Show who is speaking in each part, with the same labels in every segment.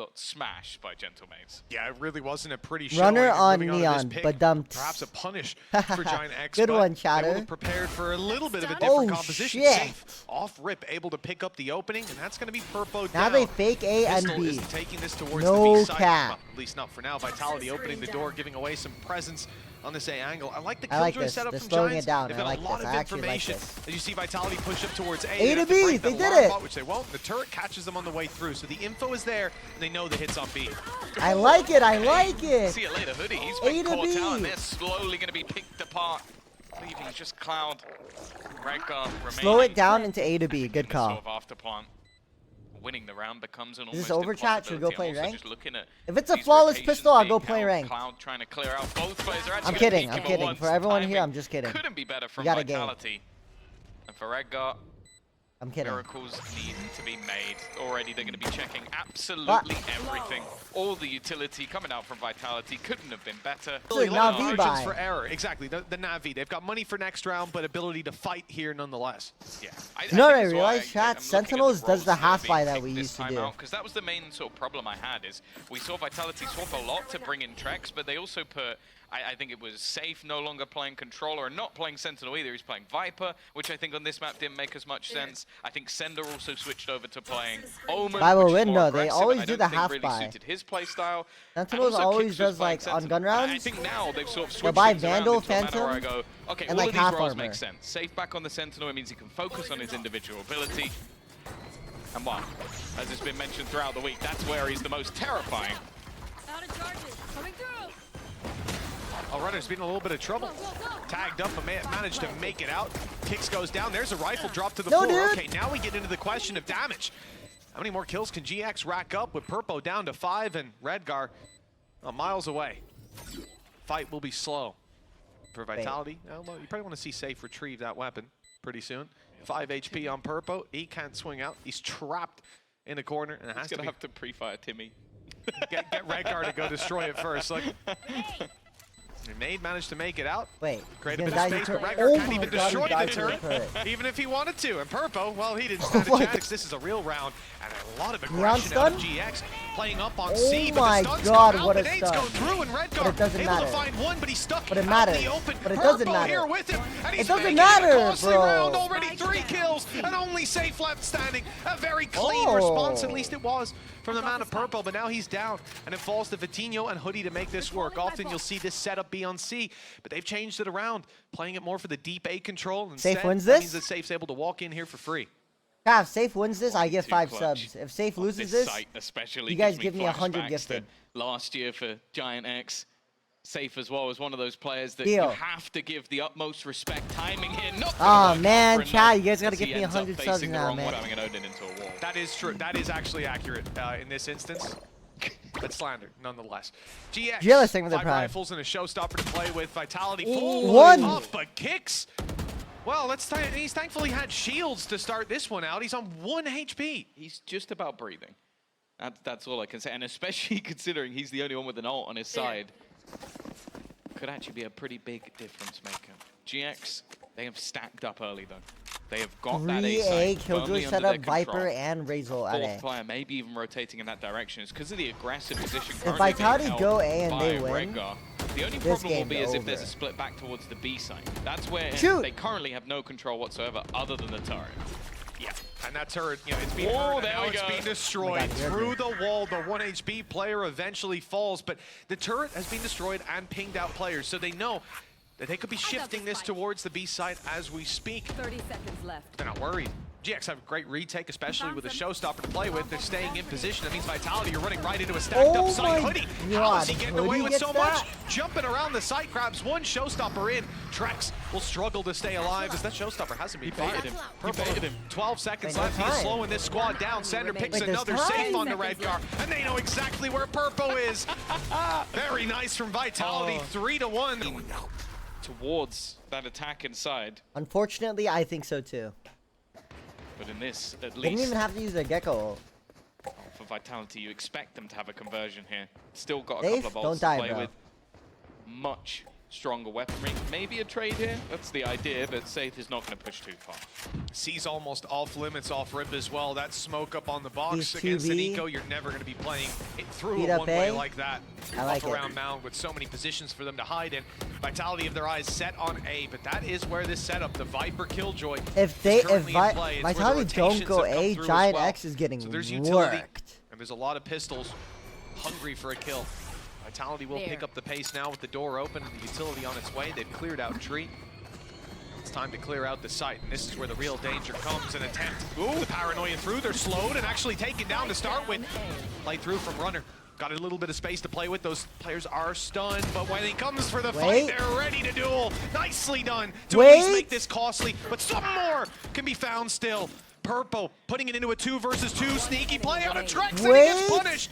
Speaker 1: got smashed by Gentlemates.
Speaker 2: Yeah, it really wasn't a pretty
Speaker 3: Runner
Speaker 2: showing.
Speaker 3: on
Speaker 2: Moving
Speaker 3: Neon,
Speaker 2: to this pick,
Speaker 3: but dumped.
Speaker 2: perhaps a punish for GIANTX.
Speaker 3: Good one,
Speaker 2: They
Speaker 3: Chatter.
Speaker 2: will have prepared for a little bit of a different
Speaker 3: Oh,
Speaker 2: composition.
Speaker 3: shit.
Speaker 2: Safe, off rip, able to pick up the opening, and that's going to be Purpo
Speaker 3: Now
Speaker 2: down.
Speaker 3: they fake A and
Speaker 2: Pistol
Speaker 3: B.
Speaker 2: is taking this towards
Speaker 3: No
Speaker 2: the B side.
Speaker 3: cap.
Speaker 2: Well, at least not for now. Vitality opening the door, giving away some presence on this A angle. I like the
Speaker 3: I like
Speaker 2: killjoy
Speaker 3: this.
Speaker 2: setup
Speaker 3: They're
Speaker 2: from
Speaker 3: slowing
Speaker 2: Giants.
Speaker 3: it down.
Speaker 2: They've
Speaker 3: I
Speaker 2: got
Speaker 3: like
Speaker 2: a lot
Speaker 3: this.
Speaker 2: of
Speaker 3: I actually like
Speaker 2: information
Speaker 3: this.
Speaker 2: as you see Vitality push up towards A.
Speaker 3: A
Speaker 2: They
Speaker 3: to
Speaker 2: have to
Speaker 3: B,
Speaker 2: break
Speaker 3: they
Speaker 2: that
Speaker 3: did
Speaker 2: alarm
Speaker 3: it.
Speaker 2: bot, which they won't. The turret catches them on the way through, so the info is there, and they know the hits on B.
Speaker 3: I like it. I like it.
Speaker 1: See you later, Hoodie. He's
Speaker 3: A
Speaker 1: been
Speaker 3: to
Speaker 1: caught
Speaker 3: B.
Speaker 1: out, and they're slowly going to be picked apart. Leaving just Cloud, Redguard remaining.
Speaker 3: Slow it down into A to B. Good
Speaker 1: This
Speaker 3: call.
Speaker 1: Sort of after plant. Winning the round becomes an
Speaker 3: Is this
Speaker 1: almost
Speaker 3: over, chat? Should we go
Speaker 1: impossibility.
Speaker 3: play
Speaker 1: I'm also
Speaker 3: ranked?
Speaker 1: just looking at
Speaker 3: If it's a
Speaker 1: these
Speaker 3: flawless
Speaker 1: rotations
Speaker 3: pistol, I'll
Speaker 1: being
Speaker 3: go play
Speaker 1: held.
Speaker 3: ranked.
Speaker 1: Cloud trying to clear out. Both players are actually
Speaker 3: I'm
Speaker 1: gonna
Speaker 3: kidding.
Speaker 1: peek
Speaker 3: I'm
Speaker 1: him at
Speaker 3: kidding.
Speaker 1: once.
Speaker 3: For everyone here,
Speaker 1: Timing
Speaker 3: I'm just kidding.
Speaker 1: couldn't be better from
Speaker 3: got a game.
Speaker 1: Vitality. And for Redguard,
Speaker 3: I'm kidding.
Speaker 1: miracles need to be made. Already they're going to be checking absolutely everything. All the utility coming out from Vitality couldn't have been better.
Speaker 3: It's a Navi
Speaker 2: Margins
Speaker 3: buy.
Speaker 2: for error. Exactly, the Navi. They've got money for next round, but ability to fight here nonetheless.
Speaker 1: Yeah.
Speaker 3: You know what I realized, chat? Sentinels does the half buy that we used to do.
Speaker 1: Because that was the main sort of problem I had is we saw Vitality swap a lot to bring in Trex, but they also put, I think it was Safe no longer playing Controller and not playing Sentinel either. He's playing Viper, which I think on this map didn't make as much sense. I think Sender also switched over to playing Omen,
Speaker 3: Viper
Speaker 1: which is
Speaker 3: win,
Speaker 1: more
Speaker 3: no, they
Speaker 1: aggressive,
Speaker 3: always
Speaker 1: and I
Speaker 3: do
Speaker 1: don't
Speaker 3: the
Speaker 1: think
Speaker 3: half
Speaker 1: really
Speaker 3: buy.
Speaker 1: suited his play style.
Speaker 3: Sentinels
Speaker 1: And also
Speaker 3: always
Speaker 1: Kicks was
Speaker 3: does
Speaker 1: playing
Speaker 3: like on
Speaker 1: Sentinel.
Speaker 3: gun
Speaker 1: I
Speaker 3: rounds.
Speaker 1: think now they've sort of
Speaker 3: They'll
Speaker 1: switched
Speaker 3: buy
Speaker 1: things around
Speaker 3: Vandal,
Speaker 1: into a manner where I
Speaker 3: Phantom,
Speaker 1: go, okay,
Speaker 3: and
Speaker 1: all
Speaker 3: like
Speaker 1: of these
Speaker 3: half
Speaker 1: roles
Speaker 3: armor.
Speaker 1: make sense. Safe back on the Sentinel, it means he can focus on his individual ability. And well, as has been mentioned throughout the week, that's where he's the most terrifying.
Speaker 4: Out of charges. Coming through.
Speaker 2: Oh, Runner's been in a little bit of trouble. Tagged up, but managed to make it out. Kicks goes down. There's a rifle drop to the
Speaker 3: No,
Speaker 2: floor.
Speaker 3: dude.
Speaker 2: Okay, now we get into the question of damage. How many more kills can GX rack up with Purpo down to 5 and Redguard miles away? Fight will be slow for Vitality. Well, you probably want to see Safe retrieve that weapon pretty soon. 5 HP on Purpo. He can't swing out. He's trapped in a corner, and it has
Speaker 1: He's
Speaker 2: to
Speaker 1: going to have to pre-fire Timmy.
Speaker 2: get Redguard to go destroy it first. Like, Nade managed to make it out.
Speaker 3: Wait.
Speaker 2: Create a
Speaker 3: he's
Speaker 2: bit
Speaker 3: gonna
Speaker 2: of
Speaker 3: die
Speaker 2: space,
Speaker 3: to
Speaker 2: but
Speaker 3: turret.
Speaker 2: Redguard
Speaker 3: Oh
Speaker 2: can't
Speaker 3: my
Speaker 2: even
Speaker 3: God, he
Speaker 2: destroy
Speaker 3: died
Speaker 2: the
Speaker 3: to the
Speaker 2: turret,
Speaker 3: turret.
Speaker 2: even if he wanted to. And Purpo, well, he didn't stand a
Speaker 3: Oh my
Speaker 2: chance. This is a real round, and a lot of
Speaker 3: Neon
Speaker 2: aggression out of
Speaker 3: stun?
Speaker 2: GX, playing up on
Speaker 3: Oh
Speaker 2: C, but
Speaker 3: my
Speaker 2: the stuns
Speaker 3: God,
Speaker 2: come out,
Speaker 3: what a
Speaker 2: the nades go
Speaker 3: stun.
Speaker 2: through, and Redguard
Speaker 3: But it doesn't
Speaker 2: able
Speaker 3: matter.
Speaker 2: to find one, but he's stuck
Speaker 3: But it
Speaker 2: out
Speaker 3: matters.
Speaker 2: in the open.
Speaker 3: But it doesn't
Speaker 2: Purpo
Speaker 3: matter.
Speaker 2: here with him, and he's
Speaker 3: It doesn't
Speaker 2: making
Speaker 3: matter,
Speaker 2: it a costly
Speaker 3: bro.
Speaker 2: round already. 3 kills, and only Safe left standing. A very clean response, at least it was, from the man of Purpo, but now he's down, and it falls to Vitinho and Hoodie to make this work. Often you'll see this setup be on C, but they've changed it around, playing it more for the deep A control. Instead,
Speaker 3: Safe wins
Speaker 2: that
Speaker 3: this?
Speaker 2: means that Safe's able to walk in here for free.
Speaker 3: If Safe wins this, I get
Speaker 1: Too
Speaker 3: 5
Speaker 1: clutch.
Speaker 3: subs. If Safe loses
Speaker 1: This
Speaker 3: this,
Speaker 1: site especially
Speaker 3: you guys
Speaker 1: gives
Speaker 3: give me 100
Speaker 1: flashbacks
Speaker 3: gifted.
Speaker 1: to last year for GIANTX. Safe as well as one of those players that
Speaker 3: Deal.
Speaker 1: you have to give the utmost respect. Timing here, not
Speaker 3: Oh,
Speaker 1: gonna work
Speaker 3: man,
Speaker 1: out for
Speaker 3: Chad,
Speaker 1: enough
Speaker 3: you guys gotta
Speaker 1: as
Speaker 3: give
Speaker 1: he
Speaker 3: me
Speaker 1: ends up
Speaker 3: 100
Speaker 1: facing
Speaker 3: subs
Speaker 1: the
Speaker 3: now,
Speaker 1: wrong
Speaker 3: man.
Speaker 1: one, having an Odin into a wall.
Speaker 2: That is true. That is actually accurate in this instance. But slander, nonetheless. GX,
Speaker 3: Jealous thing with the
Speaker 2: 5
Speaker 3: prime.
Speaker 2: rifles and a showstopper to play with. Vitality
Speaker 3: Ooh,
Speaker 2: full
Speaker 3: one.
Speaker 2: up, but kicks. Well, he's thankfully had shields to start this one out. He's on 1 HP.
Speaker 1: He's just about breathing. That's all I can say. And especially considering he's the only one with an ult on his side. Could actually be a pretty big difference maker. GX, they have stacked up early though. They have got that A
Speaker 3: 3A,
Speaker 1: site firmly
Speaker 3: Killjoy
Speaker 1: under
Speaker 3: setup,
Speaker 1: their
Speaker 3: Viper,
Speaker 1: control.
Speaker 3: and Razel at
Speaker 1: Fourth
Speaker 3: A.
Speaker 1: player, maybe even rotating in that direction. It's because of the aggressive position
Speaker 3: If
Speaker 1: currently
Speaker 3: Vitality
Speaker 1: being held
Speaker 3: go A and they
Speaker 1: by
Speaker 3: win,
Speaker 1: Redguard. The only
Speaker 3: this
Speaker 1: problem will
Speaker 3: game's
Speaker 1: be is if there's
Speaker 3: over.
Speaker 1: a split back towards the B site. That's where
Speaker 3: Shoot.
Speaker 1: they currently have no control whatsoever other than the turret.
Speaker 2: Yeah, and that turret, it's being
Speaker 1: Oh,
Speaker 2: hurt, and
Speaker 1: there
Speaker 2: now
Speaker 1: we
Speaker 2: it's
Speaker 1: go.
Speaker 2: being destroyed
Speaker 3: Oh my God,
Speaker 2: through the wall. The 1 HP player eventually falls, but the turret has been destroyed and pinged out players, so they know that they could be shifting this towards the B side as we speak.
Speaker 4: 30 seconds left.
Speaker 2: They're not worried. GX have a great retake, especially with a showstopper to play with. They're staying in position. That means Vitality, you're running right into a stacked
Speaker 3: Oh
Speaker 2: up site.
Speaker 3: my
Speaker 2: Hoodie, how
Speaker 3: God,
Speaker 2: is he getting
Speaker 3: Hoodie
Speaker 2: away with
Speaker 3: gets
Speaker 2: so
Speaker 3: that?
Speaker 2: much? Jumping around the site, grabs 1 showstopper in. Trex will struggle to stay alive as that showstopper hasn't been
Speaker 1: baited
Speaker 2: fired.
Speaker 1: him.
Speaker 2: Purple,
Speaker 1: He baited him.
Speaker 2: 12 seconds
Speaker 3: Wait, no
Speaker 2: left. He's
Speaker 3: time.
Speaker 2: slowing this squad down. Sender
Speaker 4: Wait,
Speaker 2: picks
Speaker 3: there's
Speaker 2: another
Speaker 3: time.
Speaker 2: safe on the
Speaker 4: 10
Speaker 2: red
Speaker 4: seconds
Speaker 2: car, and they know exactly where Purpo is. Very nice from Vitality, 3-1.
Speaker 1: Towards that attack inside.
Speaker 3: Unfortunately, I think so too.
Speaker 1: But in this, at
Speaker 3: They didn't
Speaker 1: least,
Speaker 3: even have to use their Gecko ult.
Speaker 1: for Vitality, you expect them to have a conversion here. Still got a
Speaker 3: Safe?
Speaker 1: couple of
Speaker 3: Don't
Speaker 1: ults
Speaker 3: die,
Speaker 1: to play
Speaker 3: bro.
Speaker 1: with. Much stronger weaponry. Maybe a trade here. That's the idea, but Safe is not going to push too far.
Speaker 2: C's almost off limits, off rip as well. That smoke up on the box
Speaker 3: He's
Speaker 2: against an
Speaker 3: 2B.
Speaker 2: eco. You're never going to be playing it through
Speaker 3: Beat
Speaker 2: it
Speaker 3: up
Speaker 2: one way
Speaker 3: A.
Speaker 2: like that.
Speaker 3: I like
Speaker 2: Off
Speaker 3: it.
Speaker 2: around mound with so many positions for them to hide in. Vitality of their eyes set on A, but that is where this setup, the Viper Killjoy,
Speaker 3: If
Speaker 2: is currently in play. It's where the
Speaker 3: Vitality don't
Speaker 2: rotations
Speaker 3: go
Speaker 2: have come
Speaker 3: A,
Speaker 2: through as
Speaker 3: Giant
Speaker 2: well.
Speaker 3: X is getting
Speaker 2: So there's utility,
Speaker 3: worked.
Speaker 2: and there's a lot of pistols hungry for a kill. Vitality will pick up the pace now with the door open and the utility on its way. They've cleared out tree. It's time to clear out the site, and this is where the real danger comes. An attempt. Ooh, the paranoia through. They're slowed and actually taken down to start with. Play through from Runner. Got a little bit of space to play with. Those players are stunned, but when he comes for the fight, they're ready to duel. Nicely done to at least make this costly, but some more can be found still. Purpo putting it into a 2 versus 2. Sneaky play on a Trex, and he gets punished.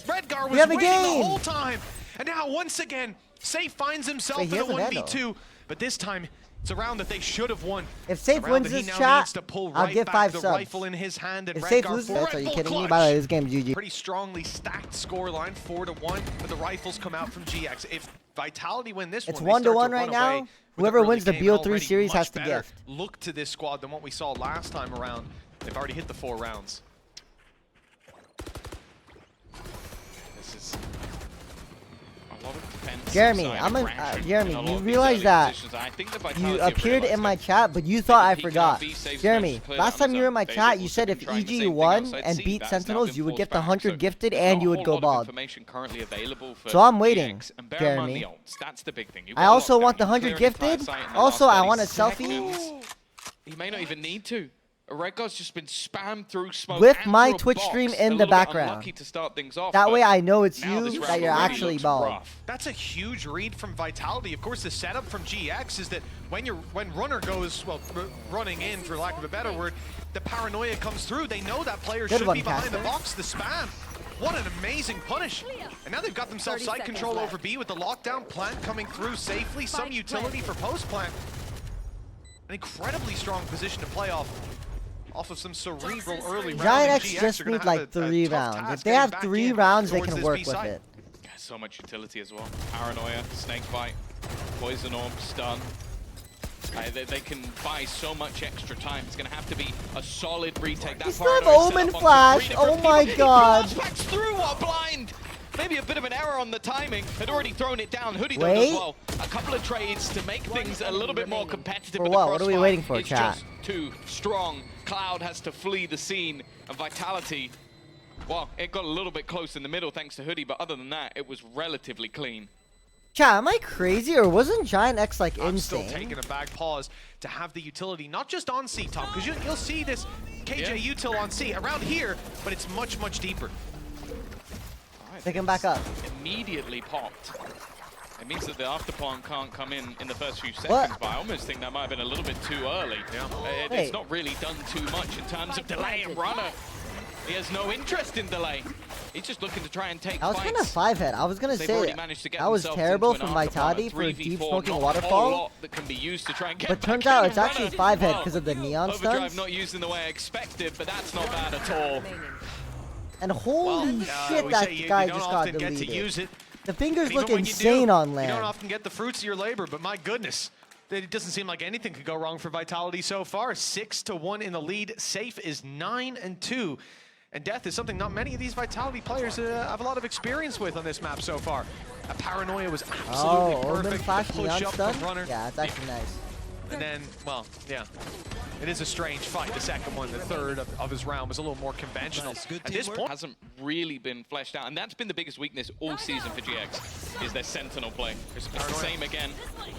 Speaker 2: Redgar was waiting the whole time. And now, once again, Safe finds himself in a 1v2. But this time, it's a round that they should have won.
Speaker 3: If Safe wins this chat, I'll get 5 subs.
Speaker 2: Rifle in his hand, and
Speaker 3: if Safe loses this, are you kidding me? By the way, this game's GG.
Speaker 2: Pretty strongly stacked scoreline, 4-1, but the rifles come out from GX. If Vitality win this
Speaker 3: it's
Speaker 2: one,
Speaker 3: 1-1 right now. Whoever wins the BO3 series has to gift.
Speaker 2: Look to this squad than what we saw last time around. They've already hit the 4 rounds.
Speaker 1: This is a lot of defense.
Speaker 3: Jeremy, Jeremy, you realize that you appeared in my chat, but you thought I forgot. Jeremy, last time you were in my chat, you said if EG won and beat Sentinels, you would get the 100 gifted and you would go bald. So I'm waiting, Jeremy. I also want the 100 gifted. Also, I want a selfie.
Speaker 1: He may not even need to. Redgar's just been spammed through smoke
Speaker 3: with my Twitch stream in the background.
Speaker 1: To start things off,
Speaker 3: that way I know it's you, that you're actually bald.
Speaker 2: That's a huge read from Vitality. Of course, the setup from GX is that when Runner goes, well, running in, for lack of a better word, the paranoia comes through. They know that player should be behind the box, the spam. What an amazing punish. And now they've got themselves side control over B with the lockdown plant coming through safely. Some utility for post plant. An incredibly strong position to play off of some cerebral early round.
Speaker 3: Giant X just need like 3 rounds. If they have 3 rounds, they can work with it.
Speaker 1: So much utility as well. Paranoia, snake bite, poison orb, stun. They can buy so much extra time. It's going to have to be a solid retake.
Speaker 3: That Omen flash. Oh my god.
Speaker 1: Through what blind? Maybe a bit of an error on the timing. Had already thrown it down. Hoodie though as well. A couple of trades to make things a little bit more competitive.
Speaker 3: For what? What are we waiting for, chat?
Speaker 1: Just too strong. Cloud has to flee the scene. And Vitality, well, it got a little bit close in the middle thanks to Hoodie, but other than that, it was relatively clean.
Speaker 3: Chat, am I crazy or wasn't Giant X like insane?
Speaker 2: I'm still taking a back pause to have the utility, not just on C, Tom, because you'll see this KJ util on C around here, but it's much, much deeper.
Speaker 3: Pick him back up.
Speaker 1: Immediately popped. It means that the afterplant can't come in the first few seconds, but I almost think that might have been a little bit too early. Yeah. It's not really done too much in terms of delay, and Runner, he has no interest in delay. He's just looking to try and take fights.
Speaker 3: I was kind of 5-head. I was going to say that was terrible from Vitality for a deep smoking waterfall.
Speaker 1: That can be used to try and get
Speaker 3: but turns out it's actually 5-head because of the neon stuns.
Speaker 1: Overdrive not used in the way I expected, but that's not bad at all.
Speaker 3: And holy shit, that guy just got deleted. The fingers look insane on land.
Speaker 2: You don't often get the fruits of your labor, but my goodness. It doesn't seem like anything could go wrong for Vitality so far. 6-1 in the lead. Safe is 9-2. And death is something not many of these Vitality players have a lot of experience with on this map so far. A paranoia was absolutely perfect.
Speaker 3: Flash
Speaker 2: Push up
Speaker 3: stun?
Speaker 2: from Runner.
Speaker 3: Yeah, it's actually nice.
Speaker 2: And then, well, yeah. It is a strange fight. The second one, the third of his round was a little more conventional. At this point,
Speaker 1: hasn't really been fleshed out, and that's been the biggest weakness all season for GX, is their Sentinel play. It's the same again.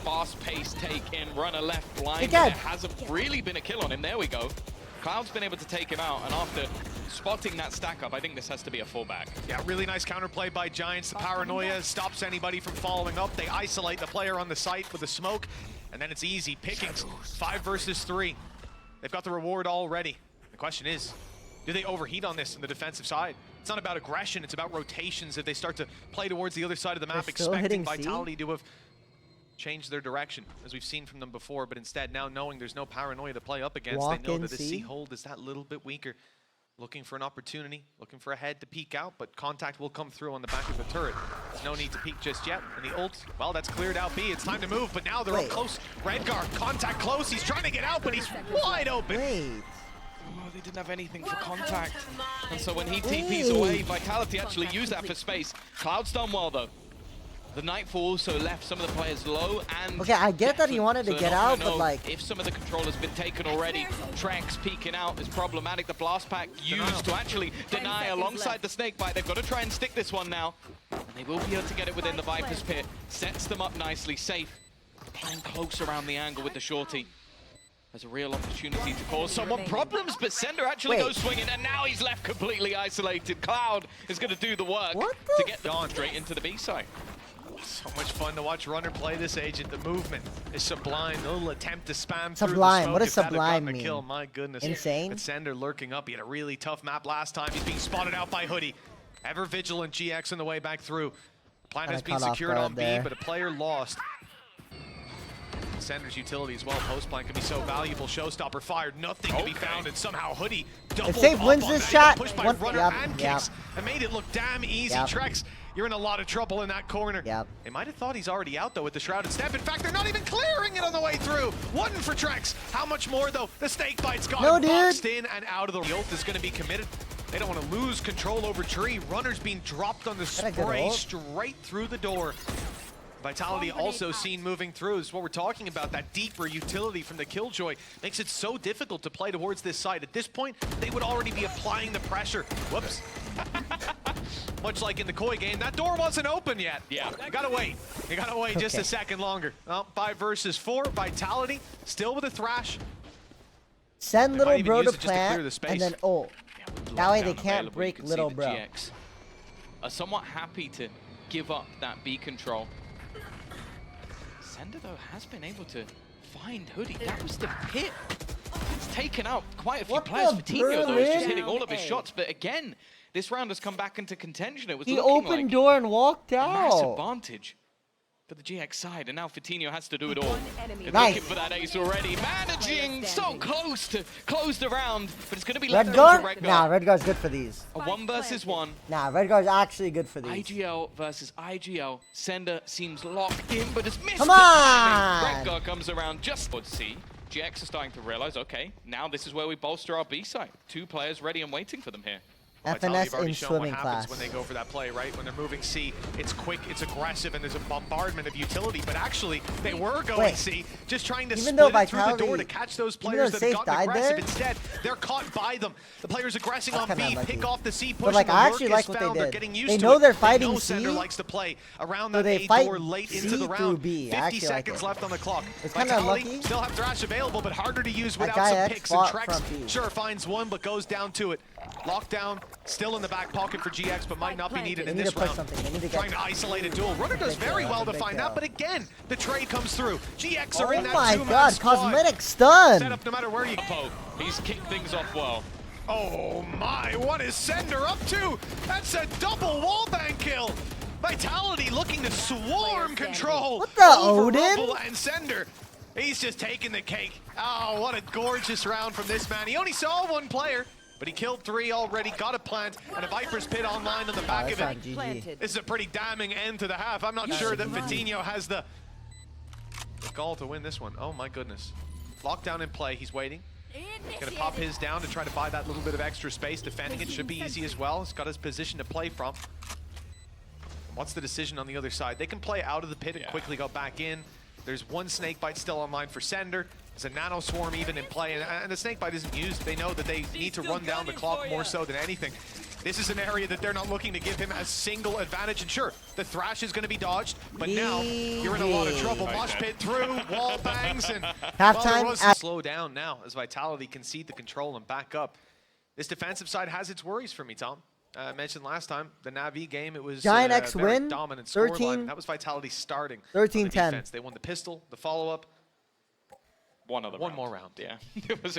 Speaker 1: Fast-paced take in, Runner left blind. There hasn't really been a kill on him. There we go. Cloud's been able to take him out, and after spotting that stack up, I think this has to be a fallback. Yeah, really nice counterplay by Giants. The paranoia stops anybody from following up. They isolate the player on the site with the smoke, and then it's easy pickings. 5 versus 3. They've got the reward already. The question is, do they overheat on this on the defensive side? It's not about aggression, it's about rotations. If they start to play towards the other side of the map, expecting Vitality to have changed their direction, as we've seen from them before, but instead now knowing there's no paranoia to play up against, they know that the C hold is that little bit weaker.
Speaker 2: looking for an opportunity, looking for a head to peek out, but contact will come through on the back of the turret. There's no need to peek just yet. And the ult, well, that's cleared out B. It's time to move, but now they're up close. Redgar, contact close. He's trying to get out, but he's wide open.
Speaker 1: Oh, they didn't have anything for contact. And so when he TPs away, Vitality actually used that for space. Cloud's done well, though. The Nightfall also left some of the players low and...
Speaker 3: Okay, I get that he wanted to get out, but like...
Speaker 1: If some of the control has been taken already, Trex peeking out is problematic. The blast pack used to actually deny alongside the Snakebite. They've got to try and stick this one now. And they will be able to get it within the Viper's pit. Sets them up nicely, safe. Playing close around the angle with the shorty. There's a real opportunity to cause someone problems, but Sender actually goes swinging, and now he's left completely isolated. Cloud is going to do the work to get them straight into the B side.
Speaker 2: So much fun to watch Runner play this agent. The movement is sublime. The little attempt to spam
Speaker 3: Sublime.
Speaker 2: through the smoke.
Speaker 3: What does
Speaker 2: If that had
Speaker 3: sublime
Speaker 2: gotten a kill,
Speaker 3: mean?
Speaker 2: my goodness.
Speaker 3: Insane?
Speaker 2: But Sender lurking up. He had a really tough map last time. He's being spotted out by Hoodie. Ever vigilant GX on the way back through. Plan has been secured on B, but a player lost. Sender's utility as well. Post plan can be so valuable. Showstopper fired. Nothing to be found, and somehow Hoodie doubled
Speaker 3: Safe
Speaker 2: up
Speaker 3: wins
Speaker 2: on
Speaker 3: this
Speaker 2: that.
Speaker 3: shot.
Speaker 2: Pushed by Runner and kicks and made it look damn easy. Trex, you're in a lot of trouble in that corner. They might have thought he's already out, though, with the Shrouded Step. In fact, they're not even clearing it on the way through. One for Trex. How much more, though? The Snakebite's got him boxed in and out of the ult is going to be committed. They don't want to lose control over Tree. Runner's being dropped on the spray straight through the door. Vitality also seen moving through. This is what we're talking about. That deeper utility from the Killjoy makes it so difficult to play towards this side. At this point, they would already be applying the pressure. Whoops. Much like in the Koi game, that door wasn't open yet. Yeah. You gotta wait. You gotta wait just a second longer. Well, 5 versus 4. Vitality still with a Thrash.
Speaker 3: Send little bro to plant and then ult. That way they can't break little bro.
Speaker 1: GX are somewhat happy to give up that B control. Sender, though, has been able to find Hoodie. That was the pit. It's taken out quite a few players. VIT-GX, though, is just hitting all of his shots. But again, this round has come back into contention. It was
Speaker 3: He opened
Speaker 1: like
Speaker 3: door and walked out.
Speaker 1: Nice advantage for the GX side, and now VIT-GX has to do it all. They're looking for that ace already. Managing so close to close the round, but it's going to be left over to Redgar.
Speaker 3: Nah, Redgar's good for these.
Speaker 1: A 1 versus 1.
Speaker 3: Nah, Redgar's actually good for these.
Speaker 1: IGL versus IGL. Sender seems locked in, but it's missed.
Speaker 3: Come on!
Speaker 1: Redgar comes around just to see. GX are starting to realize, okay, now this is where we bolster our B side. 2 players ready and waiting for them here.
Speaker 3: FNS in swimming class.
Speaker 2: When they go for that play, right? When they're moving C, it's quick, it's aggressive, and there's a bombardment of utility. But actually, they were going C, just trying to split it through the door to catch those players that have gotten aggressive. Instead, they're caught by them. The players aggressing on B, pick off the C, push.
Speaker 3: But like, I actually like what they did. They know they're fighting C.
Speaker 2: Sender likes to play around that A door late into the round. 50 seconds left on the clock.
Speaker 3: It's kind of lucky.
Speaker 2: Still have Thrash available, but harder to use without some picks. And Trex sure finds one, but goes down to it. Lockdown, still in the back pocket for GX, but might not be needed in this round. Trying to isolate a duel. Runner does very well to find that, but again, the trade comes through. GX are in that 2-man squad.
Speaker 3: Oh my god, cosmetic stun!
Speaker 2: Set up no matter where you
Speaker 1: go. He's kicked things off well.
Speaker 2: Oh my, what is Sender up to? That's a double wallbang kill. Vitality looking to swarm control.
Speaker 3: What the Odin?
Speaker 2: And Sender. He's just taking the cake. Oh, what a gorgeous round from this man. He only saw 1 player. But he killed 3 already, got a plant, and a Viper's Pit online on the back of it. This is a pretty damning end to the half. I'm not sure that VIT-GX has the gall to win this one. Oh my goodness. Lockdown in play, he's waiting. Gonna pop his down to try to buy that little bit of extra space. Defending it should be easy as well. He's got his position to play from. What's the decision on the other side? They can play out of the pit and quickly go back in. There's 1 Snakebite still online for Sender. There's a Nano Swarm even in play, and the Snakebite isn't used. They know that they need to run down the clock more so than anything. This is an area that they're not looking to give him a single advantage, and sure, the Thrash is going to be dodged, but now you're in a lot of trouble. Mosh pit through, wall bangs, and
Speaker 3: halftime.
Speaker 2: Slow down now as Vitality concede the control and back up. This defensive side has its worries for me, Tom. I mentioned last time, the Navi game, it was
Speaker 3: GIANTX win,
Speaker 2: dominant
Speaker 3: 13.
Speaker 2: That was Vitality starting
Speaker 3: 13-10.
Speaker 2: They won the pistol, the follow-up.
Speaker 1: One
Speaker 2: more round.
Speaker 1: Yeah. it was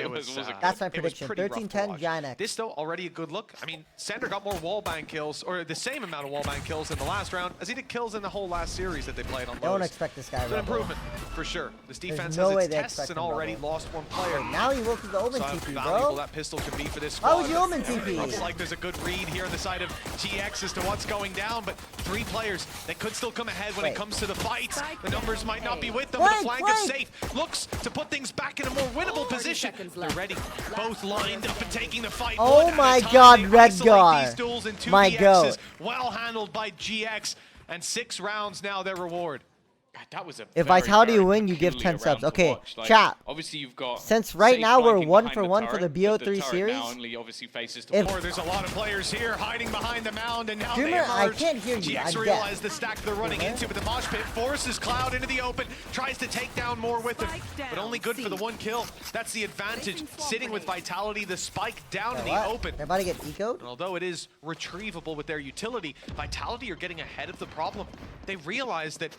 Speaker 3: That's my prediction. 13-10 GIANTX.
Speaker 2: This, though, already a good look. I mean, Sander got more wallbang kills, or the same amount of wallbang kills in the last round as he did kills in the whole last series that they played on lows.
Speaker 3: Don't expect this guy to
Speaker 2: It's an improvement, for sure. This defense
Speaker 3: no
Speaker 2: has its tests and already lost one player.
Speaker 3: Wait, now he will through the Omen
Speaker 2: So
Speaker 3: TP,
Speaker 2: valuable
Speaker 3: bro.
Speaker 2: that pistol can be for this squad.
Speaker 3: Why would you Omen TP?
Speaker 2: Looks like there's a good read here on the side of GX as to what's going down, but 3 players that could still come ahead when it comes to the fight. The numbers might not be with them, but the flank is safe. Looks to put things back in a more winnable position. They're ready. Both lined up and taking the fight.
Speaker 3: Oh my god, Redgar. My goat.
Speaker 2: Well handled by GX, and 6 rounds now their reward.
Speaker 1: That was a
Speaker 3: if
Speaker 1: very,
Speaker 3: Vitality
Speaker 1: very
Speaker 3: win, you give 10 subs. Okay,
Speaker 1: like,
Speaker 3: chat.
Speaker 1: Obviously, you've got.
Speaker 3: Since right now we're
Speaker 1: flanking
Speaker 3: 1
Speaker 1: behind
Speaker 3: for
Speaker 1: the
Speaker 3: 1 for the
Speaker 1: turret, but
Speaker 3: BO3
Speaker 1: turret
Speaker 3: series.
Speaker 1: now only obviously faces
Speaker 3: If-
Speaker 1: to
Speaker 2: There's a lot of players here hiding behind the mound, and now
Speaker 3: Dreamer,
Speaker 2: they
Speaker 3: I
Speaker 2: emerge.
Speaker 3: can't hear you.
Speaker 2: GX
Speaker 3: I'm
Speaker 2: realize
Speaker 3: deaf.
Speaker 2: the stack they're running into, but the mosh pit forces Cloud into the open, tries to take down more with him, but only good for the 1 kill. That's the advantage. Sitting with Vitality, the spike down in the
Speaker 3: What?
Speaker 2: open.
Speaker 3: They're about to get ecoed?
Speaker 2: And although it is retrievable with their utility, Vitality are getting ahead of the problem. They realize that,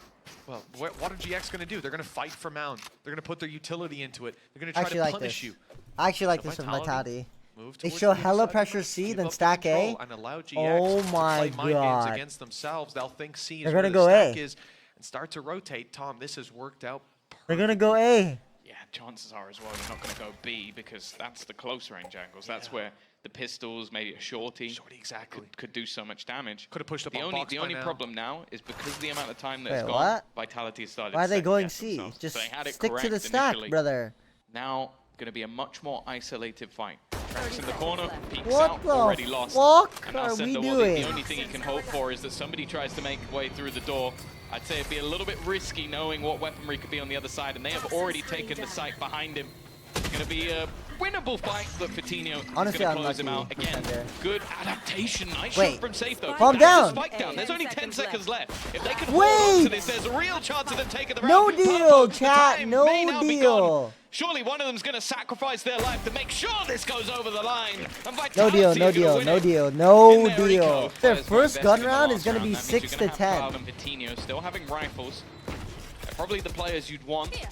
Speaker 2: well, what are GX going to do? They're going to fight for mound. They're going to put their utility into it. They're going to try to punish you.
Speaker 3: I actually like
Speaker 2: So
Speaker 3: this with
Speaker 2: Vitality
Speaker 3: Vitality. They show hella pressure C, then stack A.
Speaker 2: And allow GX
Speaker 3: Oh
Speaker 2: to
Speaker 3: my
Speaker 2: play mind games
Speaker 3: god.
Speaker 2: against themselves. They'll think C is
Speaker 3: They're
Speaker 2: where
Speaker 3: gonna
Speaker 2: the
Speaker 3: go
Speaker 2: stack
Speaker 3: A.
Speaker 2: is and start to rotate. Tom, this has worked out perfect.
Speaker 3: They're gonna go A.
Speaker 1: Yeah, chances are as well they're not going to go B because that's the close range angles. That's where the pistols, maybe a shorty,
Speaker 2: exactly.
Speaker 1: could do so much damage.
Speaker 2: Could have pushed up
Speaker 1: The
Speaker 2: on
Speaker 1: only
Speaker 2: box
Speaker 1: the
Speaker 2: by
Speaker 1: only
Speaker 2: now.
Speaker 1: problem now is because of the amount of time that's
Speaker 3: Wait,
Speaker 1: gone.
Speaker 3: what?
Speaker 1: Vitality has started.
Speaker 3: Why are they
Speaker 1: second
Speaker 3: going
Speaker 1: guess
Speaker 3: C?
Speaker 1: themselves.
Speaker 3: Just
Speaker 1: So they had it
Speaker 3: stick to the
Speaker 1: correct
Speaker 3: stack,
Speaker 1: initially.
Speaker 3: brother.
Speaker 1: Now going to be a much more isolated fight. Traps in the corner, peeks
Speaker 3: What
Speaker 1: out,
Speaker 3: the
Speaker 1: already lost.
Speaker 3: fuck
Speaker 1: And now
Speaker 3: are we
Speaker 1: Sender,
Speaker 3: doing?
Speaker 1: the only thing he can hope for is that somebody tries to make way through the door. I'd say it'd be a little bit risky knowing what weaponry could be on the other side, and they have already taken the site behind him. It's going to be a winnable fight, but Coutinho is going to close him out. Again, good adaptation. Nice shot from Safe, though.
Speaker 3: Calm
Speaker 1: That's
Speaker 3: down.
Speaker 1: the spike down. There's only 10 seconds left. If they can
Speaker 3: Wait.
Speaker 1: hold on to this, there's a real chance of them taking the round.
Speaker 3: No deal,
Speaker 1: Purple, the
Speaker 3: chat.
Speaker 1: time
Speaker 3: No
Speaker 1: may now be
Speaker 3: deal.
Speaker 1: gone. Surely one of them's going to sacrifice their life to make sure this goes over the line. And
Speaker 3: No deal,
Speaker 1: Vitality
Speaker 3: no
Speaker 1: are gonna
Speaker 3: deal,
Speaker 1: win
Speaker 3: no
Speaker 1: it.
Speaker 3: deal, no
Speaker 1: In their
Speaker 3: deal.
Speaker 1: eco.
Speaker 3: Their
Speaker 1: Players
Speaker 3: first
Speaker 1: might
Speaker 3: gun
Speaker 1: best in the
Speaker 3: round is
Speaker 1: last
Speaker 3: going to be
Speaker 1: That means
Speaker 3: 6
Speaker 1: you're
Speaker 3: to
Speaker 1: gonna have
Speaker 3: 10.
Speaker 1: Cloud and Vitinho still having rifles. They're probably the players you'd want.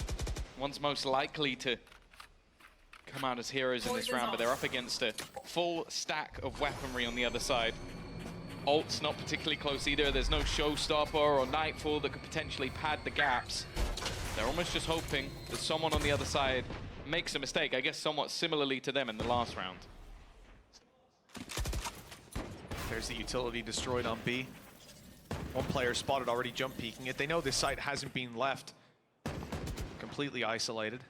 Speaker 1: One's most likely to come out as heroes in this round, but they're up against a full stack of weaponry on the other side. Ult's not particularly close either. There's no Showstopper or Nightfall that could potentially pad the gaps. They're almost just hoping that someone on the other side makes a mistake, I guess somewhat similarly to them in the last round.
Speaker 2: There's the utility destroyed on B. One player spotted already jump peeking it. They know this site hasn't been left completely isolated.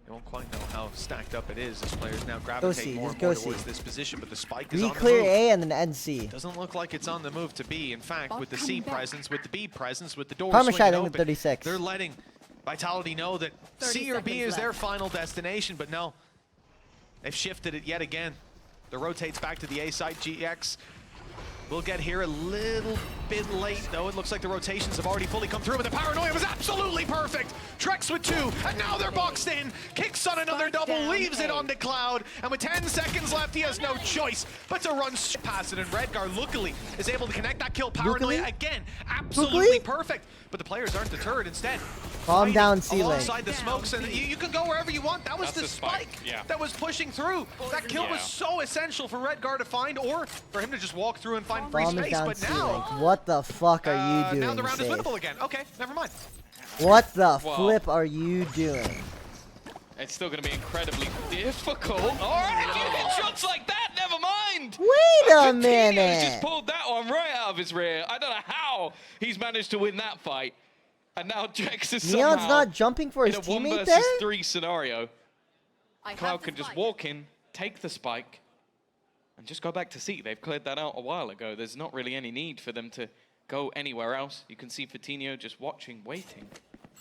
Speaker 2: They won't quite know how stacked up it is as players now gravitate more and more towards this position, but the spike is on the
Speaker 3: Clear
Speaker 2: move.
Speaker 3: A and then end C.
Speaker 2: Doesn't look like it's on the move to B. In fact, with the C presence, with the B presence, with the door
Speaker 3: Parmesan
Speaker 2: swinging
Speaker 3: in the
Speaker 2: open,
Speaker 3: 36.
Speaker 2: they're letting Vitality know that C or B is their final destination, but no. They've shifted it yet again. The rotates back to the A side. GX will get here a little bit late, though. It looks like the rotations have already fully come through, but the paranoia was absolutely perfect. Trex with 2, and now they're boxed in. Kicks on another double, leaves it on the Cloud, and with 10 seconds left, he has no choice but to run past it, and Redgar luckily is able to connect that kill. Paranoia again, absolutely perfect, but the players aren't deterred. Instead,
Speaker 3: calm down, C-Link.
Speaker 2: alongside the smokes, and you can go wherever you want. That was the spike that was pushing through. That kill was so essential for Redgar to find, or for him to just walk through and find free space.
Speaker 3: Down,
Speaker 2: But now,
Speaker 3: what the fuck are you doing?
Speaker 2: now the round is
Speaker 3: Safe?
Speaker 2: winnable again. Okay, never mind.
Speaker 3: What the flip are you doing?
Speaker 1: It's still going to be incredibly difficult. All right, if you hit shots like that, never mind.
Speaker 3: Wait a
Speaker 1: Coutinho's
Speaker 3: minute.
Speaker 1: just pulled that one right out of his rear. I don't know how he's managed to win that fight. And now Jex is
Speaker 3: Neon's
Speaker 1: somehow
Speaker 3: not jumping for his
Speaker 1: in a 1
Speaker 3: teammate
Speaker 1: versus
Speaker 3: there?
Speaker 1: 3 scenario. Cloud can just walk in, take the spike, and just go back to C. They've cleared that out a while ago. There's not really any need for them to go anywhere else. You can see Vitinho just watching, waiting.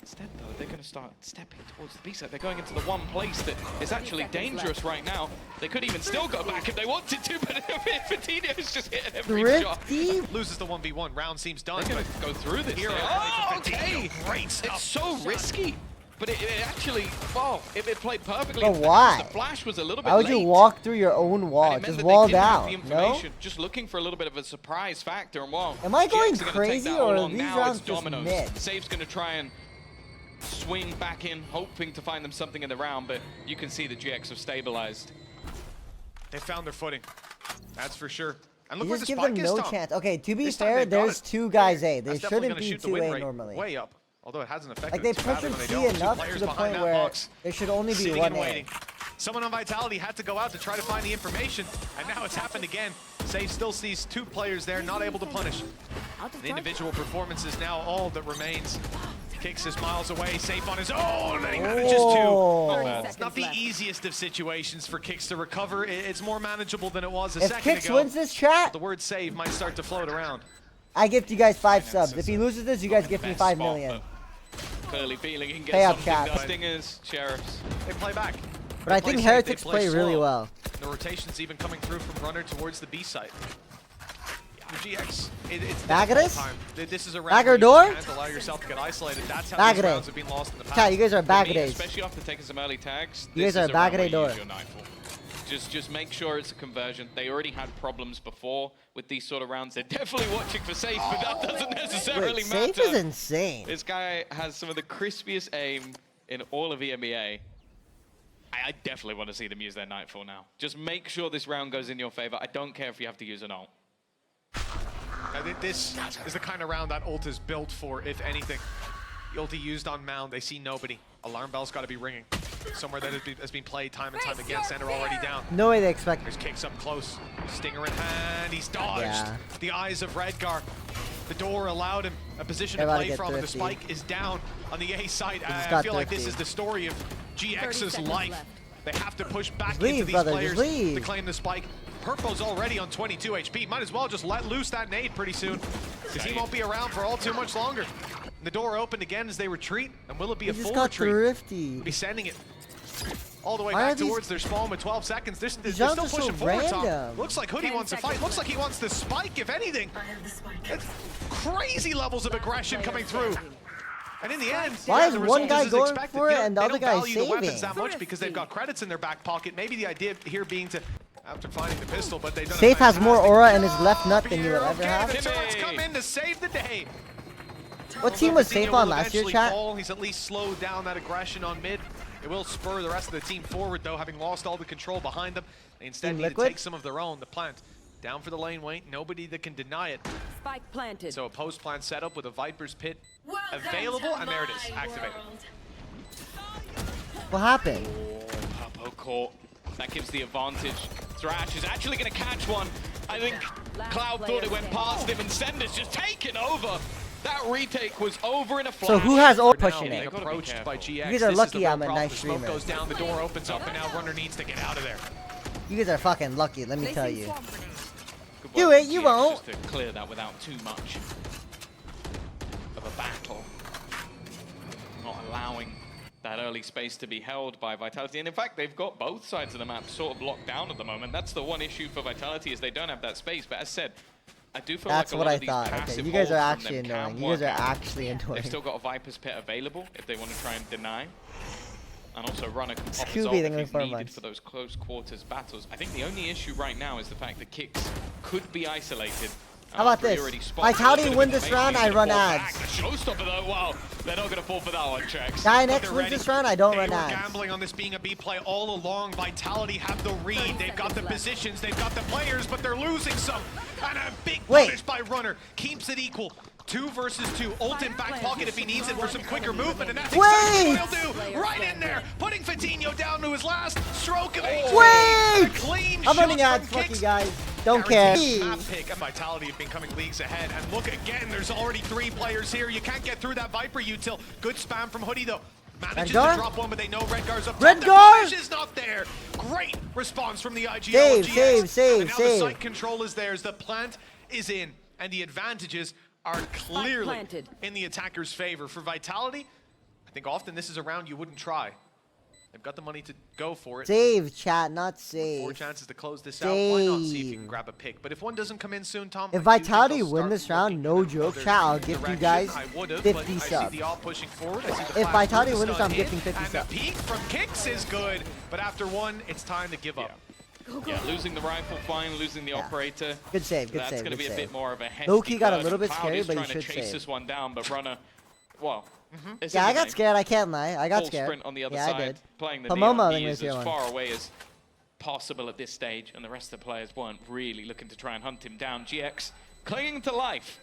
Speaker 1: Instead, though, they're going to start stepping towards the B side. They're going into the one place that is actually dangerous right now. They could even still go back if they wanted to, but Vitinho's just hitting every shot.
Speaker 2: Loses the 1v1. Round seems done.
Speaker 1: They're going to go through this.
Speaker 2: Oh, okay. Great stuff.
Speaker 1: It's so risky. But it actually, well, if it played perfectly,
Speaker 3: but why?
Speaker 1: The flash was a little bit
Speaker 3: Why would
Speaker 1: late.
Speaker 3: you walk through your own wall? Just wall down, no?
Speaker 1: Just looking for a little bit of a surprise factor. And well,
Speaker 3: am I going
Speaker 1: GX are
Speaker 3: crazy
Speaker 1: take that
Speaker 3: or
Speaker 1: all
Speaker 3: are
Speaker 1: on.
Speaker 3: these
Speaker 1: Now
Speaker 3: rounds
Speaker 1: it's
Speaker 3: just
Speaker 1: dominoes.
Speaker 3: mid?
Speaker 1: Safe's going to try and swing back in, hoping to find them something in the round, but you can see the GX have stabilized.
Speaker 2: They found their footing. That's for sure. And
Speaker 3: You
Speaker 2: look where
Speaker 3: just
Speaker 2: the
Speaker 3: give them
Speaker 2: spike is,
Speaker 3: no
Speaker 2: Tom.
Speaker 3: chance. Okay, to be
Speaker 2: This time
Speaker 3: fair,
Speaker 2: they've got
Speaker 3: there's
Speaker 2: it.
Speaker 3: 2 guys A. They
Speaker 2: That's definitely
Speaker 3: shouldn't
Speaker 2: gonna
Speaker 3: be
Speaker 2: shoot the
Speaker 3: 2
Speaker 2: win
Speaker 3: A
Speaker 2: rate
Speaker 3: normally.
Speaker 2: way up. Although it hasn't affected
Speaker 3: Like they
Speaker 2: it too badly
Speaker 3: pressured
Speaker 2: when they
Speaker 3: C
Speaker 2: don't. Two
Speaker 3: enough to
Speaker 2: players
Speaker 3: the
Speaker 2: behind
Speaker 3: point
Speaker 2: that
Speaker 3: where
Speaker 2: box,
Speaker 3: there should only be
Speaker 2: sitting
Speaker 3: 1
Speaker 2: and
Speaker 3: A.
Speaker 2: waiting. Someone on Vitality had to go out to try to find the information, and now it's happened again. Save still sees 2 players there, not able to punish. The individual performance is now all that remains. Kicks is miles away, safe on his own, and he manages
Speaker 3: Oh.
Speaker 2: to. It's not the easiest of situations for Kicks to recover. It's more manageable than it was a
Speaker 3: If
Speaker 2: second
Speaker 3: Kix
Speaker 2: ago.
Speaker 3: wins this chat,
Speaker 2: The word save might start to float around.
Speaker 3: I gift you guys 5 subs. If he loses this, you guys gift me 5 million.
Speaker 1: Clearly feeling he can get
Speaker 3: Pay up,
Speaker 1: something
Speaker 3: chat.
Speaker 1: done. Stingers, Sheriffs.
Speaker 2: They play back.
Speaker 3: But I think Heretics play really well.
Speaker 2: The rotation's even coming through from Runner towards the B site. The GX, it's
Speaker 3: Bagadus?
Speaker 2: time. This is a round
Speaker 3: Bagger
Speaker 2: where you
Speaker 3: door?
Speaker 2: can't allow yourself to get isolated. That's how
Speaker 3: Bagger
Speaker 2: these
Speaker 3: day.
Speaker 2: rounds have been lost in the past.
Speaker 3: Chat, you guys are
Speaker 1: For
Speaker 3: bag
Speaker 1: me,
Speaker 3: days.
Speaker 1: especially after taking some early tags.
Speaker 3: You guys
Speaker 1: this
Speaker 3: are
Speaker 1: is a round
Speaker 3: back
Speaker 1: where
Speaker 3: at
Speaker 1: you
Speaker 3: door.
Speaker 1: use your Nightfall. Just make sure it's a conversion. They already had problems before with these sort of rounds. They're definitely watching for safe, but that doesn't necessarily
Speaker 3: Wait,
Speaker 1: matter.
Speaker 3: safe is insane.
Speaker 1: This guy has some of the crispiest aim in all of EMEA. I definitely want to see them use their Nightfall now. Just make sure this round goes in your favor. I don't care if you have to use an ult.
Speaker 2: I think this is the kind of round that ult is built for, if anything. The ulti used on Mound, they see nobody. Alarm bell's got to be ringing. Somewhere that has been played time and time again. Sander already down.
Speaker 3: No way they expect.
Speaker 2: There's Kicks up close. Stinger in hand. He's dodged.
Speaker 3: Yeah.
Speaker 2: The eyes of Redgar. The door allowed him a position
Speaker 3: They're
Speaker 2: to
Speaker 3: about to
Speaker 2: play
Speaker 3: get
Speaker 2: from, and the
Speaker 3: thrifty.
Speaker 2: spike is down on the A side. I
Speaker 3: got
Speaker 2: feel like this
Speaker 3: thrifty.
Speaker 2: is the story of
Speaker 4: 30
Speaker 2: GX's
Speaker 4: seconds
Speaker 2: life.
Speaker 4: left.
Speaker 2: They have to push back
Speaker 3: Just leave,
Speaker 2: into these
Speaker 3: brother, just
Speaker 2: players
Speaker 3: leave.
Speaker 2: to claim the spike. Purpo's already on 22 HP. Might as well just let loose that nade pretty soon, because he won't be around for all too much longer. And the door opened again as they retreat, and will it be
Speaker 3: They
Speaker 2: a
Speaker 3: just
Speaker 2: full
Speaker 3: got
Speaker 2: retreat?
Speaker 3: thrifty.
Speaker 2: Be sending it all the way
Speaker 3: Why are
Speaker 2: back
Speaker 3: these-
Speaker 2: towards their spawn with 12 seconds. They're
Speaker 3: These
Speaker 2: still
Speaker 3: jumps are so
Speaker 2: pushing forward, Tom.
Speaker 3: random.
Speaker 2: Looks like Hoodie
Speaker 4: 10
Speaker 2: wants to fight.
Speaker 4: seconds
Speaker 2: Looks like
Speaker 4: left.
Speaker 2: he wants the spike, if anything. It's crazy levels of aggression coming through. And in the end,
Speaker 3: Why is
Speaker 2: the
Speaker 3: one
Speaker 2: result
Speaker 3: guy
Speaker 2: as
Speaker 3: going
Speaker 2: expected.
Speaker 3: for it
Speaker 2: You know,
Speaker 3: and the
Speaker 2: they
Speaker 3: other
Speaker 2: don't
Speaker 3: guy
Speaker 2: value the weapons
Speaker 3: saving?
Speaker 2: that much because they've got credits in their back pocket. Maybe the idea here being to, after finding the pistol, but they've done a
Speaker 3: Safe has more
Speaker 2: fantastic
Speaker 3: aura in his
Speaker 2: job
Speaker 3: left nut than you will
Speaker 2: here.
Speaker 3: ever
Speaker 2: Okay,
Speaker 3: have.
Speaker 2: the turrets come in to save the day.
Speaker 3: What team was
Speaker 2: Coutinho
Speaker 3: safe on
Speaker 2: will
Speaker 3: last year,
Speaker 2: eventually
Speaker 3: chat?
Speaker 2: fall. He's at least slowed down that aggression on mid. It will spur the rest of the team forward, though, having lost all the control behind them. They instead
Speaker 3: Team
Speaker 2: need to
Speaker 3: Liquid?
Speaker 2: take some of their own. The plant down for the lane wait. Nobody that can deny it.
Speaker 4: Spike planted.
Speaker 2: So a post plant setup with a Viper's Pit available, and there it is, activated.
Speaker 3: What happened?
Speaker 1: Purpo caught. That gives the advantage. Thrash is actually going to catch one. I think Cloud thought it went past him, and Sender's just taken over. That retake was over in a flash.
Speaker 3: So who has ult
Speaker 2: Now
Speaker 3: pushing
Speaker 2: being
Speaker 3: it?
Speaker 2: approached by GX.
Speaker 3: You guys are
Speaker 2: This is
Speaker 3: lucky
Speaker 2: the real
Speaker 3: I'm a
Speaker 2: problem.
Speaker 3: nice
Speaker 2: The smoke
Speaker 3: streamer.
Speaker 2: goes down, the door opens up, and now Runner needs to get out of there.
Speaker 3: You guys are fucking lucky, let me tell
Speaker 4: Placing
Speaker 3: you.
Speaker 4: swamp grenade.
Speaker 1: Good
Speaker 3: Do
Speaker 1: work
Speaker 3: it,
Speaker 1: from
Speaker 3: you
Speaker 1: GX
Speaker 3: won't.
Speaker 1: Just to clear that without too much of a battle. Not allowing that early space to be held by Vitality. And in fact, they've got both sides of the map sort of locked down at the moment. That's the one issue for Vitality, is they don't have that space. But as said, I do feel
Speaker 3: That's
Speaker 1: like a
Speaker 3: what
Speaker 1: lot
Speaker 3: I
Speaker 1: of these
Speaker 3: thought. Okay,
Speaker 1: passive
Speaker 3: you guys are
Speaker 1: holds from
Speaker 3: actually
Speaker 1: them can
Speaker 3: annoying. You guys
Speaker 1: work
Speaker 3: are
Speaker 1: out.
Speaker 3: actually annoying.
Speaker 1: They've still got a Viper's Pit available if they want to try and deny. And also Runner can pop
Speaker 3: Scooby,
Speaker 1: his ult
Speaker 3: they're
Speaker 1: if
Speaker 3: gonna
Speaker 1: he's
Speaker 3: farm
Speaker 1: needed
Speaker 3: mines.
Speaker 1: for those close quarters battles. I think the only issue right now is the fact that Kicks could be isolated.
Speaker 3: How about
Speaker 1: after he
Speaker 3: this?
Speaker 1: already spotted
Speaker 3: Vitality
Speaker 1: a bit of
Speaker 3: win this
Speaker 1: information.
Speaker 3: round,
Speaker 1: He's
Speaker 3: I
Speaker 1: gonna
Speaker 3: run
Speaker 1: fall
Speaker 3: ads.
Speaker 1: back. The showstopper though, wow, they're not going to fall for that one, Trex.
Speaker 3: GIANTX wins this round, I don't
Speaker 2: They
Speaker 3: run
Speaker 2: were
Speaker 3: ads.
Speaker 2: gambling on this being a B play all along. Vitality have the read. They've got the positions, they've got the players, but they're losing some. And a big punish by Runner keeps it equal. 2 versus 2. Ult in back pocket if he needs it for some quicker movement, and that's exactly what he'll do. Right in there, putting Coutinho down to his last stroke of HP.
Speaker 3: Wait!
Speaker 2: A clean
Speaker 3: I'm
Speaker 2: shot
Speaker 3: running
Speaker 2: from
Speaker 3: ads, fuck you
Speaker 2: Kicks.
Speaker 3: guys. Don't care.
Speaker 2: Guaranteed map pick, and Vitality have been coming leagues ahead. And look again, there's already 3 players here. You can't get through that Viper util. Good spam from Hoodie though. Manages
Speaker 3: Redgar?
Speaker 2: to drop one, but they know Redgar's up top.
Speaker 3: Redgar?
Speaker 2: The flash is not there. Great response from the IGL.
Speaker 3: Save,
Speaker 2: GX.
Speaker 3: save,
Speaker 2: And now
Speaker 3: save.
Speaker 2: the site control is theirs. The plant is in, and the advantages are clearly
Speaker 4: planted.
Speaker 2: in the attacker's favor. For Vitality, I think often this is a round you wouldn't try. They've got the money to go for it.
Speaker 3: Save, chat, not
Speaker 2: 4
Speaker 3: save.
Speaker 2: chances to close this out. Why not see if you can
Speaker 3: Save.
Speaker 2: grab a pick? But if one doesn't come in soon, Tom,
Speaker 3: If
Speaker 2: I do think
Speaker 3: Vitality
Speaker 2: they'll
Speaker 3: win
Speaker 2: start
Speaker 3: this round,
Speaker 2: looking
Speaker 3: no
Speaker 2: in
Speaker 3: joke,
Speaker 2: other
Speaker 3: chat, I'll gift you
Speaker 2: direction.
Speaker 3: guys
Speaker 2: I would've,
Speaker 3: 50
Speaker 2: but I
Speaker 3: subs.
Speaker 2: see the all pushing forward. I see the
Speaker 3: If
Speaker 2: flash
Speaker 3: Vitality
Speaker 2: move,
Speaker 3: win this,
Speaker 2: stun
Speaker 3: I'm
Speaker 2: hit,
Speaker 3: gifting 50
Speaker 2: and the
Speaker 3: subs.
Speaker 2: peek from Kicks is good, but after one, it's time to give up.
Speaker 1: Yeah, losing the rifle, fine, losing the operator.
Speaker 3: Good save, good
Speaker 1: That's
Speaker 3: save,
Speaker 1: going to
Speaker 3: good
Speaker 1: be a
Speaker 3: save.
Speaker 1: bit more of a hefty
Speaker 3: Low-key got a
Speaker 1: burden.
Speaker 3: little bit
Speaker 1: Cloud
Speaker 3: scary,
Speaker 1: is
Speaker 3: but he
Speaker 1: trying to
Speaker 3: should
Speaker 1: chase
Speaker 3: save.
Speaker 1: this one down, but Runner, well, This
Speaker 3: Yeah,
Speaker 1: is
Speaker 3: I
Speaker 1: a
Speaker 3: got
Speaker 1: name.
Speaker 3: scared. I can't lie. I got
Speaker 1: Full
Speaker 3: scared.
Speaker 1: sprint on the other
Speaker 3: Yeah,
Speaker 1: side,
Speaker 3: I did.
Speaker 1: playing the
Speaker 3: Pomomo, I
Speaker 1: neon.
Speaker 3: think
Speaker 1: He
Speaker 3: was
Speaker 1: is
Speaker 3: the
Speaker 1: as
Speaker 3: one.
Speaker 1: far away as possible at this stage, and the rest of the players weren't really looking to try and hunt him down. GX clinging to life,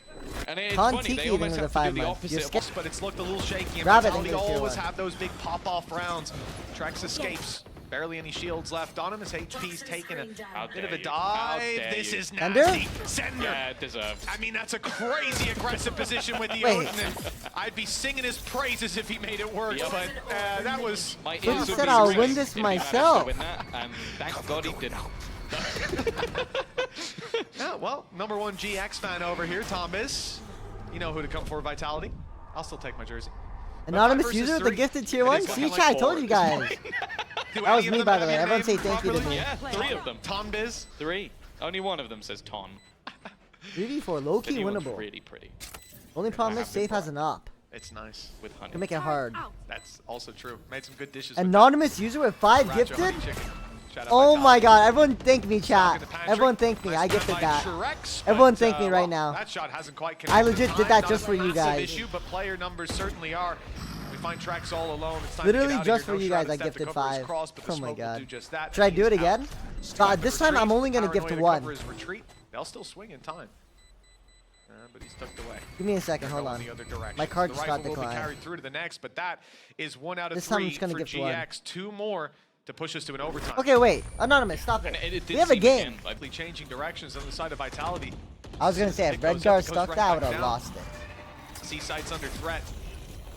Speaker 1: and it's funny,
Speaker 3: Tiki
Speaker 1: they almost
Speaker 3: with
Speaker 1: have
Speaker 3: the
Speaker 1: to do the
Speaker 3: 5-man.
Speaker 1: opposite
Speaker 3: You're
Speaker 1: of
Speaker 3: scared.
Speaker 2: But it's looked a little shaky, and
Speaker 3: Rabbit
Speaker 2: Vitality
Speaker 3: in the tier
Speaker 2: always
Speaker 3: one.
Speaker 2: have those big pop-off rounds. Trex escapes. Barely any shields left on him as HP's taking a
Speaker 1: How
Speaker 2: bit of
Speaker 1: dare
Speaker 2: a
Speaker 1: you. How
Speaker 2: dive.
Speaker 1: dare
Speaker 2: This
Speaker 1: you.
Speaker 2: is
Speaker 3: Sender?
Speaker 2: nasty. Sender.
Speaker 1: Yeah, deserved.
Speaker 2: I mean, that's a crazy aggressive position with the
Speaker 3: Wait.
Speaker 2: Odin, and I'd be singing his praises if he made it work,
Speaker 1: Yep.
Speaker 2: but that was...
Speaker 1: My
Speaker 3: Who
Speaker 1: ears would
Speaker 3: said
Speaker 1: be
Speaker 3: I'll
Speaker 1: ringing
Speaker 3: win this
Speaker 1: if he managed to
Speaker 3: myself?
Speaker 1: win that, and thank God he didn't.
Speaker 2: Yeah, well, #1 GX fan over here, Thomas. You know who to come for, Vitality. I'll still take my jersey.
Speaker 3: Anonymous
Speaker 2: 5
Speaker 3: user
Speaker 2: versus
Speaker 3: with the
Speaker 2: 3.
Speaker 3: gifted tier
Speaker 2: It
Speaker 3: 1.
Speaker 2: is
Speaker 3: See,
Speaker 2: looking
Speaker 3: chat, I
Speaker 2: like
Speaker 3: told
Speaker 2: 4
Speaker 3: you
Speaker 2: at this
Speaker 3: guys.
Speaker 2: point. Do
Speaker 3: That was
Speaker 2: any of
Speaker 3: me,
Speaker 2: them
Speaker 3: by the
Speaker 2: have
Speaker 3: way.
Speaker 2: your
Speaker 3: Everyone
Speaker 2: name
Speaker 3: say thank you to
Speaker 2: properly?
Speaker 3: me.
Speaker 1: Yeah, 3 of them.
Speaker 2: Tom Biz.
Speaker 1: 3. Only one of them says Ton.
Speaker 3: 3v4,
Speaker 1: The
Speaker 3: low-key
Speaker 1: new one's
Speaker 3: winnable.
Speaker 1: really pretty
Speaker 3: Only problem is
Speaker 1: have been
Speaker 3: Safe has an op.
Speaker 2: It's nice.
Speaker 1: with honey.
Speaker 3: To make it hard.
Speaker 2: That's also true. Made some good dishes. with
Speaker 3: Anonymous user with 5
Speaker 2: Racho
Speaker 3: gifted?
Speaker 2: honey chicken. Shout out
Speaker 3: Oh my
Speaker 2: Vitality.
Speaker 3: god, everyone thank me,
Speaker 2: Stock
Speaker 3: chat.
Speaker 2: in the pantry.
Speaker 3: Everyone thank me.
Speaker 2: Nice
Speaker 3: I
Speaker 2: done
Speaker 3: gifted
Speaker 2: by
Speaker 3: that.
Speaker 2: Trex,
Speaker 3: Everyone
Speaker 2: but,
Speaker 3: thank me right
Speaker 2: well,
Speaker 3: now.
Speaker 2: That shot hasn't quite
Speaker 3: I
Speaker 2: connected.
Speaker 3: legit did that
Speaker 2: Not
Speaker 3: just
Speaker 2: a
Speaker 3: for you
Speaker 2: massive
Speaker 3: guys.
Speaker 2: Issue, but player numbers certainly are. We find Trex all alone. It's time
Speaker 3: Literally
Speaker 2: to get out
Speaker 3: just
Speaker 2: of
Speaker 3: for
Speaker 2: here. No
Speaker 3: you
Speaker 2: shot
Speaker 3: guys,
Speaker 2: of
Speaker 3: I
Speaker 2: Steph to
Speaker 3: gifted
Speaker 2: cover his
Speaker 3: 5.
Speaker 2: cross, but the
Speaker 3: Oh my
Speaker 2: smoke will
Speaker 3: god.
Speaker 2: do just that.
Speaker 3: Should I do
Speaker 2: He's
Speaker 3: it again?
Speaker 2: out.
Speaker 3: God, this time I'm only gonna
Speaker 2: Paranoia
Speaker 3: gift
Speaker 2: to
Speaker 3: 1.
Speaker 2: cover his retreat. They'll still swing in time. But he's tucked away.
Speaker 3: Give me a second,
Speaker 2: They're
Speaker 3: hold
Speaker 2: going
Speaker 3: on.
Speaker 2: the other direction.
Speaker 3: My card
Speaker 2: The
Speaker 3: just
Speaker 2: rifle
Speaker 3: got
Speaker 2: will be
Speaker 3: declined.
Speaker 2: carried through to the next, but that is 1 out of
Speaker 3: This time I'm
Speaker 2: 3
Speaker 3: just gonna
Speaker 2: for
Speaker 3: gift 1.
Speaker 2: GX. 2 more to push us to an overtime.
Speaker 3: Okay, wait. Anonymous, stop it.
Speaker 1: And it
Speaker 3: We
Speaker 1: did
Speaker 3: have a
Speaker 1: seem
Speaker 3: game.
Speaker 1: again,
Speaker 2: Likely changing directions on the side of Vitality.
Speaker 3: I was gonna say, if
Speaker 2: It goes
Speaker 3: Redgar
Speaker 2: up, it goes
Speaker 3: stuck
Speaker 2: right
Speaker 3: that, I
Speaker 2: back
Speaker 3: would have
Speaker 2: down.
Speaker 3: lost it.
Speaker 2: C-Site's under threat.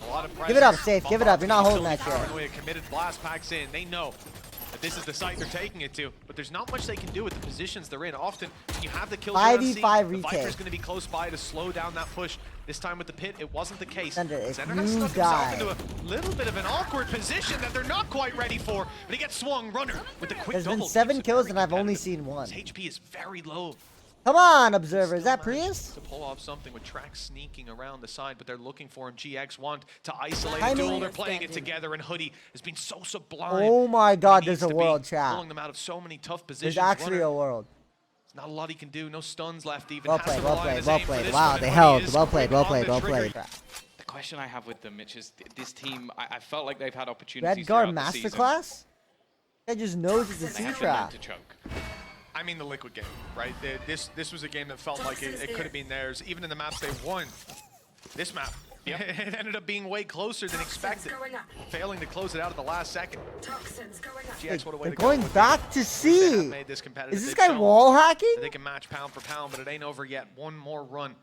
Speaker 2: A lot of pressure.
Speaker 3: Give it up, Safe. Give it up. You're not holding that shit.
Speaker 2: Paranoia committed. Blast packs in. They know that this is the site they're taking it to, but there's not much they can do with the positions they're in. Often, when you have the kills around C,
Speaker 3: 5v5
Speaker 2: the
Speaker 3: retake.
Speaker 2: Viper's going to be close by to slow down that push. This time with the pit, it wasn't the case.
Speaker 3: Sender, if
Speaker 2: Zender
Speaker 3: you
Speaker 2: has stuck
Speaker 3: die.
Speaker 2: himself into a little bit of an awkward position that they're not quite ready for, but he gets swung runner with the quick
Speaker 3: There's been
Speaker 2: double.
Speaker 3: 7
Speaker 2: Keeps it
Speaker 3: kills
Speaker 2: very
Speaker 3: and I've only
Speaker 2: competitive.
Speaker 3: seen 1.
Speaker 2: His HP is very low.
Speaker 3: Come on, Observer. Is that
Speaker 2: Still managed
Speaker 3: Prius?
Speaker 2: to pull off something with Trax sneaking around the side, but they're looking for him. GX want to isolate
Speaker 3: I
Speaker 2: a duel.
Speaker 3: mean-
Speaker 2: They're playing it together, and Hoodie has been so sublime.
Speaker 3: Oh my god,
Speaker 2: He needs
Speaker 3: there's a
Speaker 2: to be
Speaker 3: world, chat.
Speaker 2: pulling them out of so many tough
Speaker 3: There's
Speaker 2: positions.
Speaker 3: actually
Speaker 2: Runner,
Speaker 3: a world.
Speaker 2: there's not a lot he can do. No stuns left even.
Speaker 3: Well
Speaker 2: Has to
Speaker 3: played, well
Speaker 2: rely on
Speaker 3: played,
Speaker 2: his
Speaker 3: well
Speaker 2: aim for
Speaker 3: played.
Speaker 2: this
Speaker 3: Wow,
Speaker 2: one,
Speaker 3: they
Speaker 2: and
Speaker 3: held.
Speaker 2: Hoodie
Speaker 3: Well
Speaker 2: is
Speaker 3: played, well
Speaker 2: quick on
Speaker 3: played,
Speaker 2: the
Speaker 3: well
Speaker 2: trigger.
Speaker 3: played.
Speaker 1: The question I have with them, Mitch, is this team, I felt like they've had opportunities
Speaker 3: Redgar
Speaker 1: throughout the season.
Speaker 3: Masterclass? That just knows it's a
Speaker 1: They haven't
Speaker 3: C-trap.
Speaker 1: been to choke.
Speaker 2: I mean the Liquid game, right? This was a game that felt like it could have been theirs. Even in the maps they won, this map,
Speaker 1: Yep.
Speaker 2: it ended up being way closer than expected. Failing to close it out at the last second. GX, what a way
Speaker 3: They're
Speaker 2: to go
Speaker 3: going
Speaker 2: with
Speaker 3: back to
Speaker 2: They have
Speaker 3: C.
Speaker 2: made this competitive.
Speaker 3: Is this
Speaker 2: They've
Speaker 3: guy
Speaker 2: shown
Speaker 3: wall hacking?
Speaker 2: that they can match pound for pound, but it ain't over yet. One more run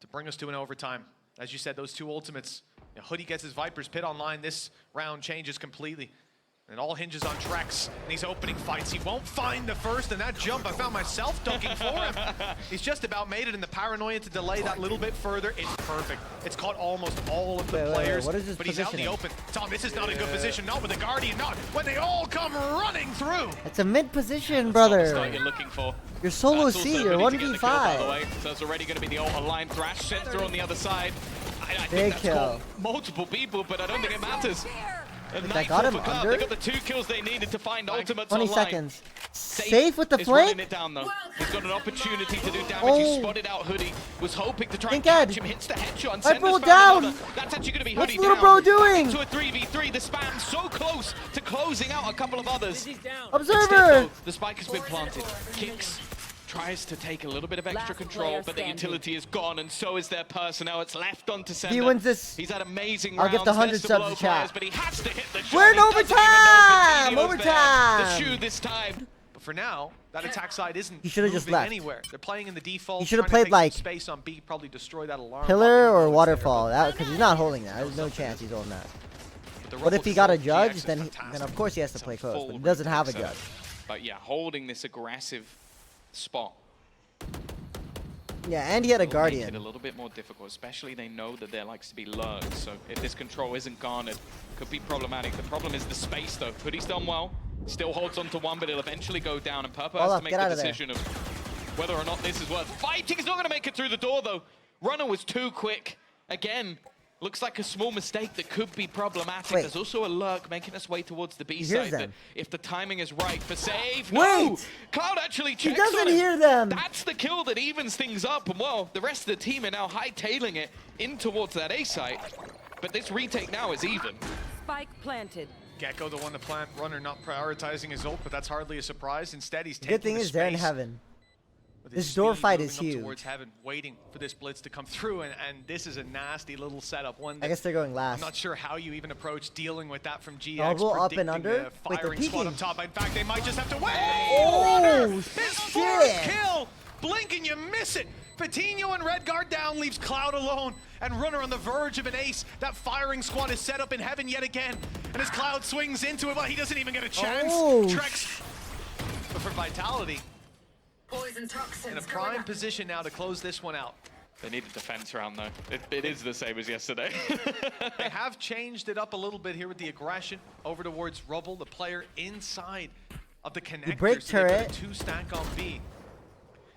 Speaker 2: to bring us to an overtime. As you said, those 2 ultimates. Hoodie gets his Viper's pit online. This round changes completely. And it all hinges on Trex and these opening fights. He won't find the first, and that jump, I found myself dunking for him. He's just about made it, and the paranoia to delay that little bit further, it's perfect. It's caught almost all of the
Speaker 3: Wait,
Speaker 2: players,
Speaker 3: what is this
Speaker 2: but he's out in the
Speaker 3: positioning?
Speaker 2: open. Tom, this is not a good position, not with the Guardian, not when they all come running through.
Speaker 3: It's a mid position,
Speaker 1: Start
Speaker 3: brother.
Speaker 1: you're looking for.
Speaker 3: You're solo
Speaker 1: That's
Speaker 3: C.
Speaker 1: also
Speaker 3: You're
Speaker 1: Hoodie to get the kill, by the
Speaker 3: 1v5.
Speaker 1: way. So it's already going to be the ult line. Thrash sent through on the other side. I
Speaker 3: Big
Speaker 1: think that's
Speaker 3: kill.
Speaker 1: caught multiple people, but I don't think it matters. And
Speaker 3: Wait, that got him
Speaker 1: Nightfall for Cloud.
Speaker 3: under?
Speaker 1: They got the 2 kills they needed to find ultimates
Speaker 3: 20
Speaker 1: online.
Speaker 3: seconds. Safe with the
Speaker 1: is running
Speaker 3: flank?
Speaker 1: it down though. He's got an opportunity to do damage.
Speaker 3: Oh.
Speaker 1: He spotted out Hoodie. Was hoping to try and
Speaker 3: Think Ed.
Speaker 1: catch him. Hits the headshot. And
Speaker 3: Right,
Speaker 1: Sender's
Speaker 3: bro,
Speaker 1: found
Speaker 3: down.
Speaker 1: another. That's actually going to be
Speaker 3: What's
Speaker 1: Hoodie
Speaker 3: little
Speaker 1: down.
Speaker 3: bro doing?
Speaker 1: Back into a 3v3. The spam so close to closing out a couple of others.
Speaker 3: Observer!
Speaker 1: Still, the spike has been planted. Kicks. Tries to take a little bit of extra
Speaker 4: Last
Speaker 1: control,
Speaker 4: player
Speaker 1: but the
Speaker 4: standing.
Speaker 1: utility is gone, and so is their personnel. It's left on to Sender.
Speaker 3: He wins this.
Speaker 1: He's had amazing
Speaker 3: I'll
Speaker 1: rounds.
Speaker 3: give the 100
Speaker 1: There's
Speaker 3: subs
Speaker 1: below
Speaker 3: to chat.
Speaker 1: players, but he has to hit the shot.
Speaker 3: We're in
Speaker 1: He doesn't even know
Speaker 3: overtime!
Speaker 1: Coutinho's there.
Speaker 3: Overtime!
Speaker 1: The shoe this time.
Speaker 2: But for now, that attack side isn't
Speaker 3: He should've just
Speaker 2: moving
Speaker 3: left.
Speaker 2: anywhere. They're playing in the default.
Speaker 3: He should've
Speaker 2: trying
Speaker 3: played
Speaker 2: to take some
Speaker 3: like
Speaker 2: space on B, probably destroy that alarm.
Speaker 3: Pillar
Speaker 2: clock
Speaker 3: or
Speaker 2: and
Speaker 3: waterfall?
Speaker 2: there,
Speaker 3: Because he's not holding that. There's no chance he's holding that.
Speaker 2: but the
Speaker 3: But if
Speaker 2: rubble
Speaker 3: he got a
Speaker 2: control
Speaker 3: judge,
Speaker 2: GX is
Speaker 3: then
Speaker 2: fantastic.
Speaker 3: of course he has to
Speaker 1: It's a
Speaker 3: play close.
Speaker 1: full
Speaker 3: But he doesn't have a
Speaker 1: retake
Speaker 3: judge.
Speaker 1: setup. But yeah, holding this aggressive spot.
Speaker 3: Yeah, and he had a
Speaker 1: will make
Speaker 3: guardian.
Speaker 1: it a little bit more difficult, especially they know that there likes to be lurks. So if this control isn't garnered, could be problematic. The problem is the space though. Hoodie's done well, still holds on to one, but it'll eventually go down, and Purple has
Speaker 3: Olaf,
Speaker 1: to make
Speaker 3: get
Speaker 1: the
Speaker 3: out of there.
Speaker 1: decision of whether or not this is worth fighting. He's not going to make it through the door though. Runner was too quick. Again, looks like a small mistake that could be problematic.
Speaker 3: Wait.
Speaker 1: There's also a lurk making its way towards the B
Speaker 3: He
Speaker 1: side.
Speaker 3: hears
Speaker 1: That
Speaker 3: them.
Speaker 1: if the timing is right for save,
Speaker 3: Wait!
Speaker 1: no! Cloud actually
Speaker 3: He
Speaker 1: checks
Speaker 3: doesn't
Speaker 1: on it.
Speaker 3: hear them.
Speaker 1: That's the kill that evens things up, and well, the rest of the team are now hightailing it in towards that A site. But this retake now is even.
Speaker 4: Spike planted.
Speaker 2: Gecko, the one to plant, runner not prioritizing his ult, but that's hardly a surprise. Instead, he's taking
Speaker 3: Good thing
Speaker 2: the
Speaker 3: is they're in
Speaker 2: space
Speaker 3: heaven.
Speaker 2: with
Speaker 3: This
Speaker 2: his
Speaker 3: door
Speaker 2: speed
Speaker 3: fight is
Speaker 2: moving up
Speaker 3: huge.
Speaker 2: towards heaven, waiting for this blitz to come through, and this is a nasty little setup. One
Speaker 3: I
Speaker 2: that
Speaker 3: guess they're going
Speaker 2: I'm
Speaker 3: last.
Speaker 2: not sure how you even approach dealing with that from GX.
Speaker 3: Double up and
Speaker 2: predicting
Speaker 3: under?
Speaker 2: a
Speaker 3: Wait, they're
Speaker 2: firing squad
Speaker 3: peeking.
Speaker 2: up top. In fact, they might just have to wait.
Speaker 3: Oh,
Speaker 2: Runner! His fourth
Speaker 3: shit.
Speaker 2: kill! Blink and you miss it. Vitinho and Redguard down, leaves Cloud alone, and Runner on the verge of an ace. That firing squad is set up in heaven yet again, and as Cloud swings into it, well, he doesn't even get a chance.
Speaker 3: Oh.
Speaker 2: Trex, but for Vitality,
Speaker 5: Poison toxins
Speaker 2: in a prime position now to close this one out.
Speaker 1: They need a defense round though. It is the same as yesterday.
Speaker 2: They have changed it up a little bit here with the aggression over towards Rubble, the player inside of the connector.
Speaker 3: break
Speaker 2: so they put a
Speaker 3: turret.
Speaker 2: 2-stack on B.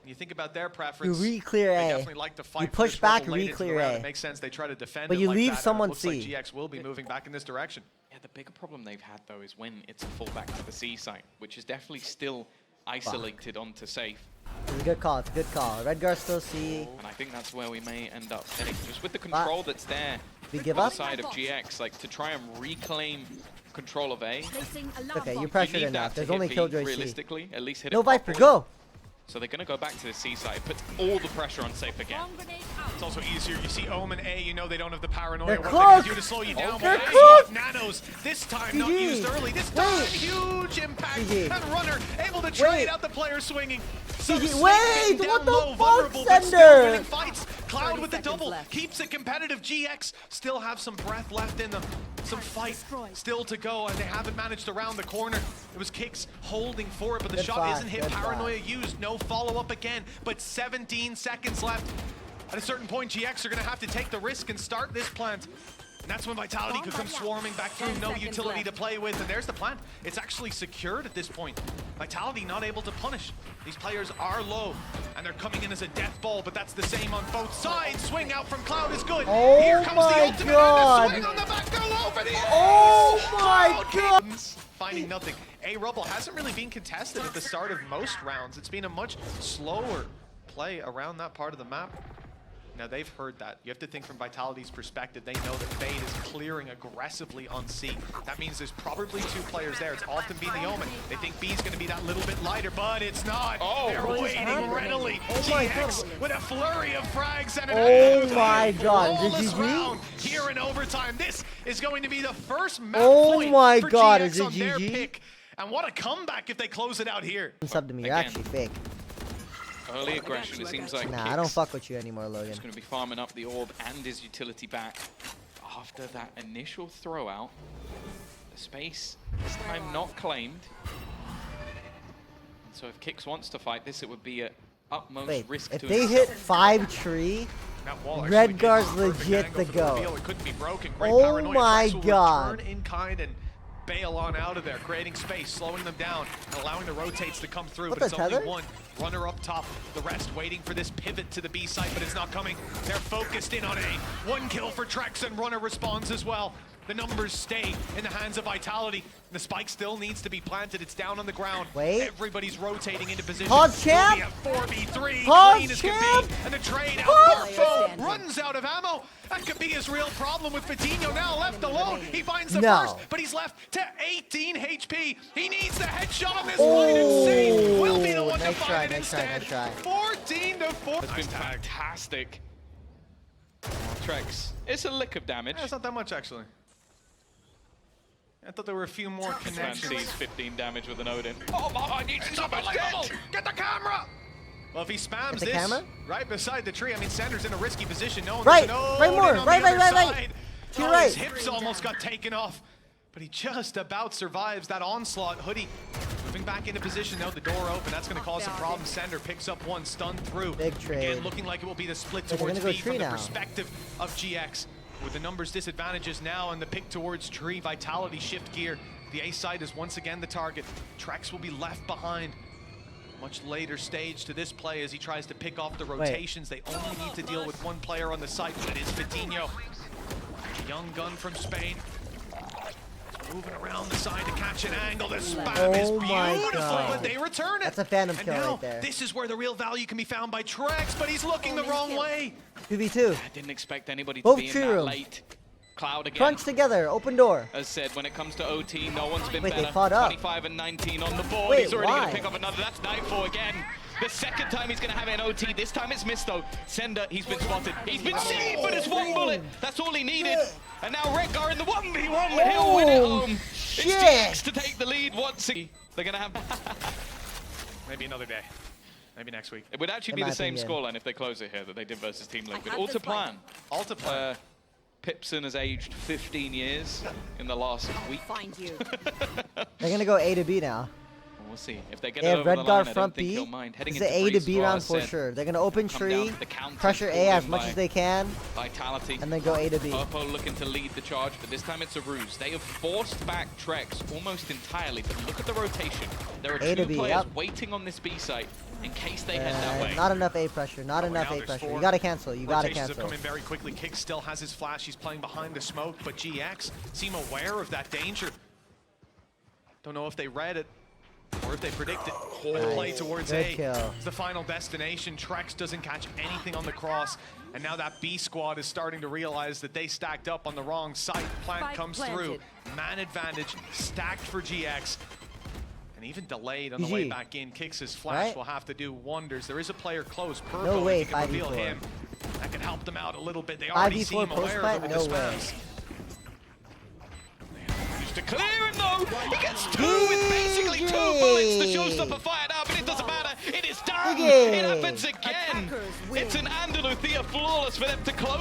Speaker 2: And you think about their preference.
Speaker 3: You re-clear
Speaker 2: They
Speaker 3: A.
Speaker 2: definitely like to fight
Speaker 3: You
Speaker 2: for
Speaker 3: push
Speaker 2: this
Speaker 3: back,
Speaker 2: Rubble late into the
Speaker 3: re-clear
Speaker 2: round.
Speaker 3: A.
Speaker 2: It makes sense. They try to defend
Speaker 3: But
Speaker 2: it
Speaker 3: you
Speaker 2: like
Speaker 3: leave
Speaker 2: that, and
Speaker 3: someone
Speaker 2: it looks
Speaker 3: C.
Speaker 2: like GX will be moving back in this direction.
Speaker 1: Yeah, the bigger problem they've had though is when it's a fullback to the C site, which is definitely still isolated onto safe.
Speaker 3: It's a good call. It's a good call. Redguard still C.
Speaker 1: And I think that's where we may end up heading. Just with the control that's there
Speaker 3: We give
Speaker 1: on
Speaker 3: up?
Speaker 1: the side of GX, like to try and reclaim control of A.
Speaker 4: Placing alarm
Speaker 3: Okay,
Speaker 4: bomb.
Speaker 3: you're pressured
Speaker 1: You need
Speaker 3: enough.
Speaker 1: that
Speaker 3: There's
Speaker 1: to
Speaker 3: only
Speaker 1: hit B,
Speaker 3: Killjoy C.
Speaker 1: realistically, at least hit
Speaker 3: No
Speaker 1: it
Speaker 3: Viper,
Speaker 1: properly.
Speaker 3: go!
Speaker 1: So they're gonna go back to the C side. It puts all the pressure on safe again.
Speaker 4: Bomb grenade out.
Speaker 2: It's also easier. You see Omen A, you know they don't have the paranoia.
Speaker 3: They're
Speaker 2: What they're going to
Speaker 3: cooked.
Speaker 2: do to slow you down.
Speaker 3: They're
Speaker 2: but
Speaker 3: cooked.
Speaker 2: Nanos, this time not
Speaker 3: GG.
Speaker 2: used early. This time,
Speaker 3: Wait.
Speaker 2: huge impact.
Speaker 3: GG.
Speaker 2: And Runner able to trade
Speaker 3: Wait.
Speaker 2: out the player swinging.
Speaker 3: GG.
Speaker 2: Snake
Speaker 3: Wait,
Speaker 2: down
Speaker 3: what the
Speaker 2: low,
Speaker 3: fuck,
Speaker 2: vulnerable, but still
Speaker 3: Sender?
Speaker 2: winning fights. Cloud
Speaker 4: 30
Speaker 2: with the
Speaker 4: seconds
Speaker 2: double.
Speaker 4: left.
Speaker 2: Keeps it competitive. GX still have some breath left in them. Some fight
Speaker 4: destroyed.
Speaker 2: still to go, and they haven't managed to round the corner. It was Kicks holding for it, but the
Speaker 3: Good
Speaker 2: shot
Speaker 3: flash,
Speaker 2: isn't hit.
Speaker 3: good
Speaker 2: Paranoia used. No follow-up again, but 17 seconds left. At a certain point, GX are going to have to take the risk and start this plant. And that's when Vitality could come swarming back through.
Speaker 4: 10
Speaker 2: No
Speaker 4: seconds
Speaker 2: utility
Speaker 4: left.
Speaker 2: to play with. And there's the plant. It's actually secured at this point. Vitality not able to punish. These players are low. And they're coming in as a death ball, but that's the same on both sides. Swing out from Cloud is good.
Speaker 3: Oh
Speaker 2: Here comes
Speaker 3: my
Speaker 2: the ultimate
Speaker 3: God.
Speaker 2: and the swing on the back. Go low for the ace.
Speaker 3: Oh my
Speaker 2: Cloud
Speaker 3: God.
Speaker 2: finding nothing. A Rubble hasn't really been contested at the start of most rounds. It's been a much slower play around that part of the map. Now they've heard that. You have to think from Vitality's perspective. They know that Fade is clearing aggressively on C. That means there's probably two players there. It's often been the Omen. They think B's going to be that little bit lighter, but it's not.
Speaker 1: Oh,
Speaker 2: they're
Speaker 1: what is
Speaker 2: waiting
Speaker 3: happening?
Speaker 2: readily.
Speaker 3: Oh my
Speaker 2: GX with a flurry of frags and an
Speaker 3: Oh my God, is it
Speaker 2: flawless
Speaker 3: GG?
Speaker 2: round here in overtime. This is going to be the first map
Speaker 3: Oh
Speaker 2: point
Speaker 3: my
Speaker 2: for
Speaker 3: God,
Speaker 2: GX
Speaker 3: is it
Speaker 2: on their
Speaker 3: GG?
Speaker 2: pick. And what a comeback if they close it out here.
Speaker 3: Sub to me. You're
Speaker 1: Again.
Speaker 3: actually fake.
Speaker 1: Early aggression, it seems like
Speaker 3: Nah, I don't fuck with you anymore, Logan.
Speaker 1: He's going to be farming up the orb and his utility back. After that initial throw out, the space this time not claimed. And so if Kix wants to fight this, it would be at utmost
Speaker 3: Wait,
Speaker 1: risk
Speaker 3: if
Speaker 1: to
Speaker 3: they
Speaker 1: himself.
Speaker 3: hit 5 tree,
Speaker 2: That wall
Speaker 3: Red
Speaker 2: actually
Speaker 3: Guard's
Speaker 2: gets a perfect
Speaker 3: legit
Speaker 2: angle
Speaker 3: the
Speaker 2: for
Speaker 3: go.
Speaker 2: reveal. It couldn't be broken. Great
Speaker 3: Oh
Speaker 2: paranoia.
Speaker 3: my
Speaker 2: Trex will
Speaker 3: God.
Speaker 2: return in kind and bail on out of there, creating space, slowing them down, and allowing the rotates to come through.
Speaker 3: What,
Speaker 2: But it's
Speaker 3: the
Speaker 2: only
Speaker 3: tether?
Speaker 2: one runner up top. The rest waiting for this pivot to the B site, but it's not coming. They're focused in on A. One kill for Trex, and runner responds as well. The numbers stay in the hands of Vitality. The spike still needs to be planted. It's down on the ground.
Speaker 3: Wait.
Speaker 2: Everybody's rotating into position.
Speaker 3: Hog champ.
Speaker 2: We'll be at 4v3.
Speaker 3: Hog
Speaker 2: Clean as can
Speaker 3: champ.
Speaker 2: be. And the trade out.
Speaker 3: Hog
Speaker 2: Perfo
Speaker 4: champ.
Speaker 2: runs out of ammo. That could be his real problem with Vitinho now left alone. He finds the
Speaker 3: No.
Speaker 2: first, but he's left to 18 HP. He needs the headshot on this fight, and Safe will be the one to
Speaker 3: nice try,
Speaker 2: find it
Speaker 3: nice try,
Speaker 2: instead.
Speaker 3: nice try.
Speaker 2: 14 to 4.
Speaker 1: It's been fantastic. Trex, it's a lick of damage.
Speaker 2: That's not that much, actually. I thought there were a few more
Speaker 1: This man
Speaker 2: connections.
Speaker 1: sees 15 damage with an Odin. Oh my, I need so much
Speaker 2: Unbelievable.
Speaker 1: damage!
Speaker 2: Get the camera! Well, if he spams
Speaker 3: Get the
Speaker 2: this
Speaker 3: camera?
Speaker 2: right beside the tree, I mean, Sander's in a risky position. No,
Speaker 3: Right,
Speaker 2: no,
Speaker 3: right more,
Speaker 2: on
Speaker 3: right,
Speaker 2: the other
Speaker 3: right, right.
Speaker 2: side.
Speaker 3: To your
Speaker 2: Oh, his
Speaker 3: right.
Speaker 2: hips almost got taken off, but he just about survives that onslaught. Hoodie moving back into position, though. The door open. That's going to cause some problems. Sander picks up one, stunned through.
Speaker 3: Big trade.
Speaker 2: Again, looking like it will be the split
Speaker 3: Wait, they're
Speaker 2: towards
Speaker 3: gonna go
Speaker 2: B
Speaker 3: tree
Speaker 2: from the
Speaker 3: now.
Speaker 2: perspective of GX. With the numbers disadvantages now and the pick towards tree, Vitality shift gear. The A side is once again the target. Trex will be left behind. Much later stage to this play as he tries to pick off the rotations. They only need to deal with one player on the site, but it is Vitinho. Young gun from Spain. Moving around the side to catch an angle. The spam is
Speaker 3: Oh my
Speaker 2: beautiful,
Speaker 3: God.
Speaker 2: but they return it.
Speaker 3: That's a phantom
Speaker 2: and
Speaker 3: kill
Speaker 2: now,
Speaker 3: right there.
Speaker 2: this is where the real value can be found by Trex, but he's looking the wrong way.
Speaker 3: 2v2.
Speaker 1: I didn't expect anybody to
Speaker 3: Both
Speaker 1: be in
Speaker 3: tree
Speaker 1: that
Speaker 3: rooms.
Speaker 1: late. Cloud again.
Speaker 3: Crunch together. Open door.
Speaker 1: As said, when it comes to OT, no one's been
Speaker 3: Wait,
Speaker 1: better.
Speaker 3: they fought up.
Speaker 1: 25 and 19 on the board.
Speaker 3: Wait,
Speaker 1: He's already going
Speaker 3: why?
Speaker 1: to pick up another. That's Nightfall again. The second time he's going to have it in OT. This time it's missed though. Sender, he's been spotted. He's been seen, but it's one bullet. That's all he needed. And now Redgar in the 1v1, but he'll win it home.
Speaker 3: Shit.
Speaker 1: It's GX to take the lead once again. They're going to have...
Speaker 2: Maybe another day. Maybe next week.
Speaker 1: It would actually
Speaker 3: In
Speaker 1: be
Speaker 3: my
Speaker 1: the same
Speaker 3: opinion.
Speaker 1: scoreline if they close it here that they did versus Team Liquid.
Speaker 4: have
Speaker 1: All
Speaker 4: the
Speaker 1: to
Speaker 4: fight.
Speaker 1: plan.
Speaker 2: All to plan.
Speaker 1: Pipson has aged 15 years in the last week.
Speaker 4: Find you.
Speaker 3: They're gonna go A to B now.
Speaker 1: We'll see. If they get
Speaker 3: They
Speaker 1: it
Speaker 3: have
Speaker 1: over the
Speaker 3: Redgar
Speaker 1: line, I don't
Speaker 3: front
Speaker 1: think
Speaker 3: B.
Speaker 1: he'll mind. Heading
Speaker 3: It's the
Speaker 1: into
Speaker 3: A to
Speaker 1: Breeze,
Speaker 3: B
Speaker 1: well,
Speaker 3: round
Speaker 1: as
Speaker 3: for
Speaker 1: said,
Speaker 3: sure. They're gonna open
Speaker 1: come down
Speaker 3: tree,
Speaker 1: to the counter
Speaker 3: pressure
Speaker 1: pulled
Speaker 3: A as
Speaker 1: in
Speaker 3: much
Speaker 1: by
Speaker 3: as they can,
Speaker 1: Vitality.
Speaker 3: and then go A to B.
Speaker 1: Purple looking to lead the charge, but this time it's a ruse. They have forced back Trex almost entirely, but look at the rotation. There are
Speaker 3: A to
Speaker 1: two
Speaker 3: B,
Speaker 1: players
Speaker 3: yep.
Speaker 1: waiting on this B site in case they head that way.
Speaker 3: Not enough A pressure. Not enough
Speaker 2: now
Speaker 3: A
Speaker 2: there's
Speaker 3: pressure.
Speaker 2: 4.
Speaker 3: You gotta cancel. You gotta
Speaker 2: Rotations have
Speaker 3: cancel.
Speaker 2: come in very quickly. Kick still has his flash. He's playing behind the smoke, but GX seem aware of that danger. Don't know if they read it or if they predict it. Whole play towards
Speaker 3: Good
Speaker 2: A.
Speaker 3: kill.
Speaker 2: It's the final destination. Trex doesn't catch anything on the cross. And now that B squad is starting to realize that they stacked up on the wrong site. Plant
Speaker 4: Spike
Speaker 2: comes
Speaker 4: planted.
Speaker 2: through. Man advantage stacked for GX. And even delayed on the way
Speaker 3: GG.
Speaker 2: back in. Kicks his flash
Speaker 3: Right?
Speaker 2: will have to do wonders. There is a player close. Purple,
Speaker 3: No way,
Speaker 2: if he can reveal
Speaker 3: 5v4.
Speaker 2: him. That can help them out a little bit. They already
Speaker 3: 5v4
Speaker 2: seem aware of it with the
Speaker 3: post-plant? No way.
Speaker 2: spams.
Speaker 1: Just to clear him though, he gets 2 with basically 2 bullets. The showstopper fired out, but it doesn't matter. It is done.
Speaker 3: GG.
Speaker 1: It happens again.
Speaker 4: Attackers win.
Speaker 1: It's an Andaluthia flawless for them to close.